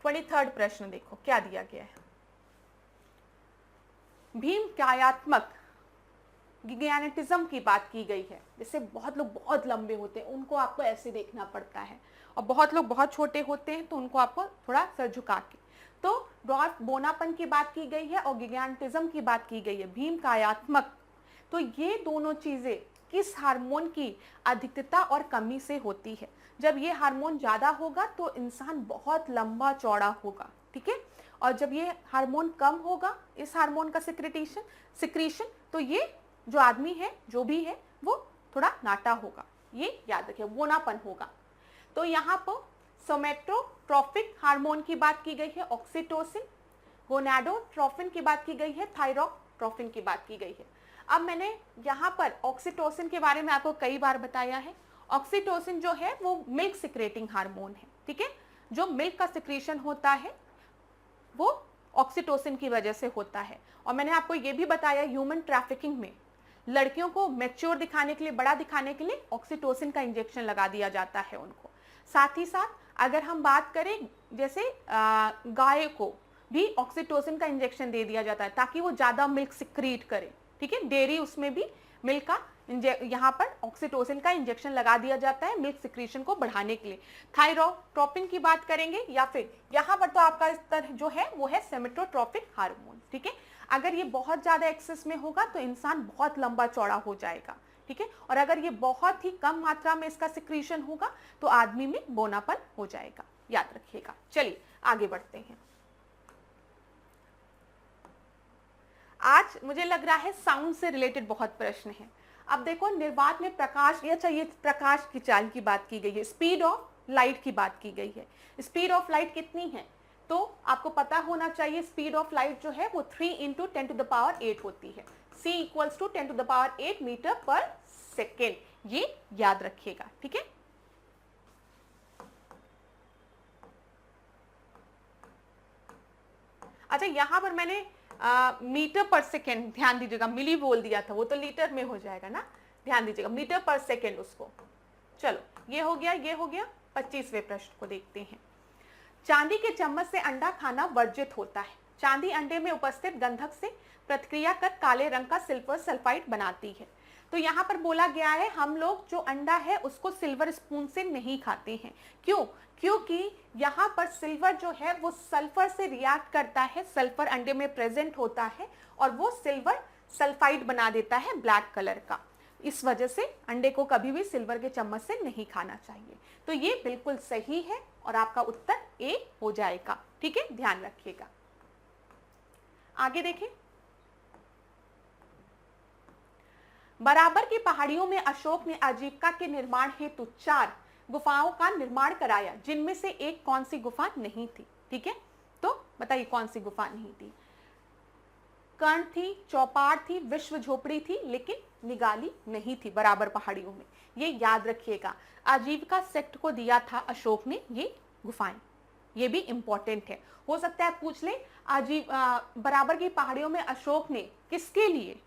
[SPEAKER 1] 23rd प्रश्न देखो क्या दिया गया है। भीम कायात्मक गिगानेटिज्म की बात की गई है। जैसे बहुत लोग बहुत लंबे होते हैं, उनको आपको ऐसे देखना पड़ता है, और बहुत लोग बहुत छोटे होते हैं तो उनको आपको थोड़ा सर झुका के। तो ड्वार्फ बोनापन की बात की गई है और गिगानेटिज्म की बात की गई है। भीम कायात्मक, तो ये दोनों चीजें किस हार्मोन की अधिकता और कमी से होती है। जब ये हार्मोन ज्यादा होगा तो इंसान बहुत लंबा चौड़ा होगा, ठीक है, और जब ये हार्मोन कम होगा, इस हार्मोन का सिक्रीशन, तो ये जो आदमी है जो भी है वो थोड़ा नाटा होगा, ये याद रखिए, बोनापन होगा। तो यहाँ पर सोमेटोट्रोपिक हार्मोन की बात की गई है ऑक्सीटोसिन, गोनाडोट्रोफिन की बात की गई है, थायरोट्रोफिन की बात की गई है। अब मैंने यहाँ पर ऑक्सीटोसिन के बारे में आपको कई बार बताया है। ऑक्सीटोसिन जो है वो मिल्क सिक्रेटिंग हार्मोन है, ठीक है, जो मिल्क का सिक्रीशन होता है वो ऑक्सीटोसिन की वजह से होता है। और मैंने आपको ये भी बताया ह्यूमन ट्रैफिकिंग में लड़कियों को मैच्योर दिखाने के लिए, बड़ा दिखाने के लिए ऑक्सीटोसिन का इंजेक्शन लगा दिया जाता है उनको। साथ ही साथ अगर हम बात करें जैसे गाय को भी ऑक्सीटोसिन का इंजेक्शन दे दिया जाता है ताकि वो ज्यादा मिल्क सिक्रीट करे, ठीक है, डेयरी उसमें भी मिल्क का यहाँ पर ऑक्सीटोसिन का इंजेक्शन लगा दिया जाता है मिल्क सिक्रीशन को बढ़ाने के लिए। थायरोट्रोपिन की बात करेंगे या फिर यहाँ पर तो आपका स्तर जो है वो है सोमेटोट्रोपिक हार्मोन, ठीक है। अगर ये बहुत ज्यादा एक्सेस में होगा तो इंसान बहुत लंबा चौड़ा हो जाएगा, ठीक है, और अगर ये बहुत ही कम मात्रा में इसका सिक्रीशन होगा तो आदमी में बोनापन हो जाएगा, याद रखिएगा। चलिए आगे बढ़ते हैं। आज मुझे लग रहा है साउंड से रिलेटेड बहुत प्रश्न है। अब देखो निर्वात में प्रकाश, या चाहिए प्रकाश की चाल की बात की गई है, स्पीड ऑफ लाइट की बात की गई है। स्पीड ऑफ लाइट कितनी है तो आपको पता होना चाहिए। स्पीड ऑफ लाइट जो है वो 3 × 10⁸ होती है। c = 10⁸ मीटर पर सेकेंड, ये याद रखिएगा, ठीक है। अच्छा, यहां पर मैंने मीटर पर सेकेंड, ध्यान दीजिएगा, मिली बोल दिया था, वो तो लीटर में हो जाएगा ना, ध्यान दीजिएगा, मीटर पर सेकेंड उसको। चलो ये हो गया, ये हो गया। 25वें प्रश्न को देखते हैं। चांदी के चम्मच से अंडा खाना वर्जित होता है। चांदी अंडे में उपस्थित गंधक से प्रतिक्रिया कर काले रंग का सिल्वर सल्फाइड बनाती है। तो यहाँ पर बोला गया है हम लोग जो अंडा है उसको सिल्वर स्पून से नहीं खाते हैं। क्यों? क्योंकि यहाँ पर सिल्वर जो है वो सल्फर से रिएक्ट करता है, सल्फर अंडे में प्रेजेंट होता है और वो सिल्वर सल्फाइड बना देता है ब्लैक कलर का। इस वजह से अंडे को कभी भी सिल्वर के चम्मच से नहीं खाना चाहिए। तो ये बिल्कुल सही है और आपका उत्तर ए हो जाएगा, ठीक है, ध्यान रखिएगा। आगे देखें। बराबर की पहाड़ियों में अशोक ने आजीविका के निर्माण हेतु 4 गुफाओं का निर्माण कराया, जिनमें से एक कौन सी गुफा नहीं थी, ठीक है। तो बताइए कौन सी गुफा नहीं थी। कर्ण थी, चौपाड़ थी, विश्व झोपड़ी थी, लेकिन निगाली नहीं थी बराबर पहाड़ियों में। ये याद रखिएगा। आजीविका सेक्ट को दिया था अशोक ने ये गुफाएं, ये भी इंपॉर्टेंट है। हो सकता है पूछ ले बराबर की पहाड़ियों में अशोक ने किसके लिए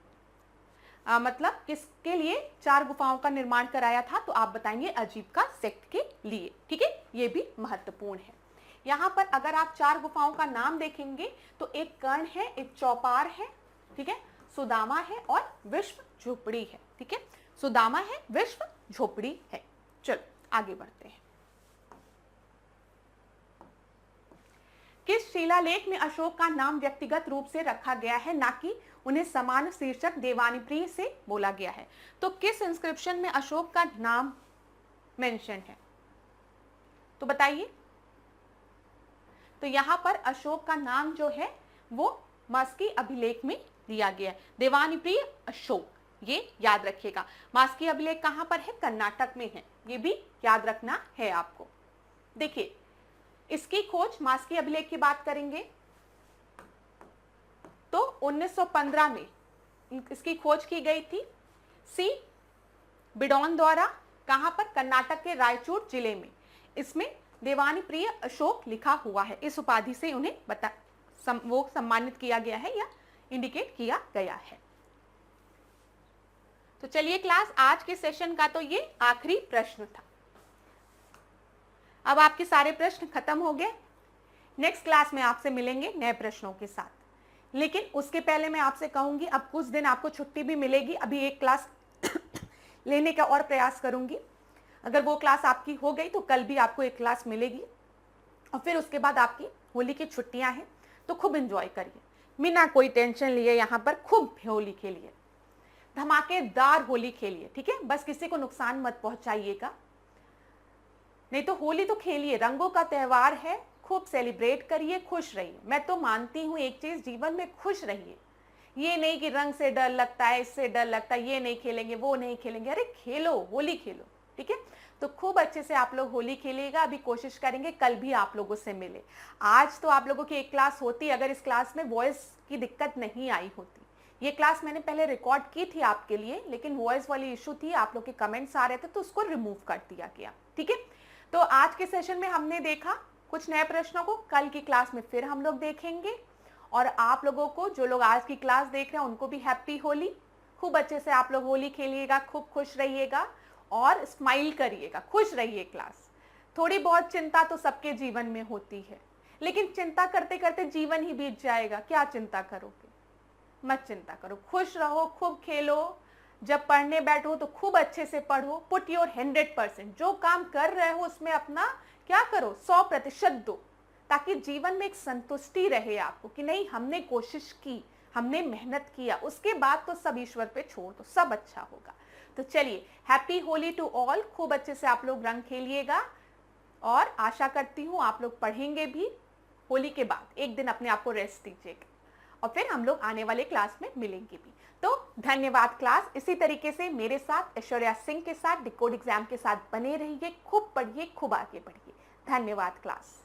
[SPEAKER 1] मतलब किसके लिए 4 गुफाओं का निर्माण कराया था, तो आप बताएंगे आजीविका सेक्ट के लिए, ठीक है, ये भी महत्वपूर्ण है। यहाँ पर अगर आप 4 गुफाओं का नाम देखेंगे तो एक कर्ण है, एक चौपार है, ठीक है, सुदामा है और विश्व झोपड़ी है, ठीक है। सुदामा है, विश्व झोपड़ी है। चलो आगे बढ़ते हैं। किस शिलालेख में अशोक का नाम व्यक्तिगत रूप से रखा गया है, ना कि उन्हें समान शीर्षक देवानीप्रिय से बोला गया है? तो किस इंस्क्रिप्शन में अशोक का नाम मेंशन है, तो बताइए। तो यहां पर अशोक का नाम जो है वो मास्की अभिलेख में दिया गया है, देवानीप्रिय अशोक, ये याद रखिएगा। मास्की अभिलेख कहां पर है? कर्नाटक में है, ये भी याद रखना है आपको। देखिए, इसकी खोज, मास्की अभिलेख की बात करेंगे तो 1915 में इसकी खोज की गई थी सी बिडॉन द्वारा। कहां पर? कर्नाटक के रायचूर जिले में। इसमें देवानीप्रिय अशोक लिखा हुआ है। इस उपाधि से उन्हें वो सम्मानित किया गया है या इंडिकेट किया गया है। तो चलिए क्लास, आज के सेशन का तो ये आखिरी प्रश्न था। अब आपके सारे प्रश्न खत्म हो गए। नेक्स्ट क्लास में आपसे मिलेंगे नए प्रश्नों के साथ। लेकिन उसके पहले मैं आपसे कहूंगी, अब कुछ दिन आपको छुट्टी भी मिलेगी। अभी एक क्लास लेने का और प्रयास करूंगी। अगर वो क्लास आपकी हो गई तो कल भी आपको एक क्लास मिलेगी। और फिर उसके बाद आपकी होली की छुट्टियां हैं, तो खूब एंजॉय करिए, बिना कोई टेंशन लिए। यहाँ पर खूब होली खेलिए, धमाकेदार होली खेलिए, ठीक है। बस किसी को नुकसान मत पहुंचाइएगा। नहीं तो होली तो खेलिए, रंगों का त्योहार है, खूब सेलिब्रेट करिए, खुश रहिए। मैं तो मानती हूँ एक चीज, जीवन में खुश रहिए। ये नहीं कि रंग से डर लगता है, इससे डर लगता है, ये नहीं खेलेंगे, वो नहीं खेलेंगे। अरे खेलो, होली खेलो, ठीक है। तो खूब अच्छे से आप लोग होली खेलिएगा। अभी कोशिश करेंगे कल भी आप लोगों से मिले। आज तो आप लोगों की एक क्लास होती, अगर इस क्लास में वॉइस की दिक्कत नहीं आई होती। ये क्लास मैंने पहले रिकॉर्ड की थी आपके लिए, लेकिन वॉइस वाली इशू थी, आप लोग के कमेंट्स आ रहे थे तो उसको रिमूव कर दिया गया, ठीक है। तो आज के सेशन में हमने देखा कुछ नए प्रश्नों को। कल की क्लास में फिर हम लोग देखेंगे। और आप लोगों को, जो लोग आज की क्लास देख रहे हैं, उनको भी हैप्पी होली। खूब अच्छे से आप लोग होली खेलिएगा, खूब खुश रहिएगा और स्माइल करिएगा, खुश रहिए। क्लास, थोड़ी बहुत चिंता तो सबके जीवन में होती है, लेकिन चिंता करते करते जीवन ही बीत जाएगा। क्या चिंता करोगे? मत चिंता करो, खुश रहो, खूब खेलो। जब पढ़ने बैठो तो खूब अच्छे से पढ़ो। पुट योर 100%, जो काम कर रहे हो उसमें अपना क्या करो, 100% दो, ताकि जीवन में एक संतुष्टि रहे आपको कि नहीं, हमने कोशिश की, हमने मेहनत किया। उसके बाद तो सब ईश्वर पे छोड़ दो, सब अच्छा होगा। तो चलिए, हैप्पी होली टू ऑल। खूब अच्छे से आप लोग रंग खेलिएगा और आशा करती हूँ आप लोग पढ़ेंगे भी। होली के बाद एक दिन अपने आप को रेस्ट दीजिएगा और फिर हम लोग आने वाले क्लास में मिलेंगे भी। तो धन्यवाद क्लास। इसी तरीके से मेरे साथ, ऐश्वर्या सिंह के साथ, डिकोड एग्जाम के साथ बने रहिए। खूब पढ़िए, खूब आगे बढ़िए। धन्यवाद क्लास।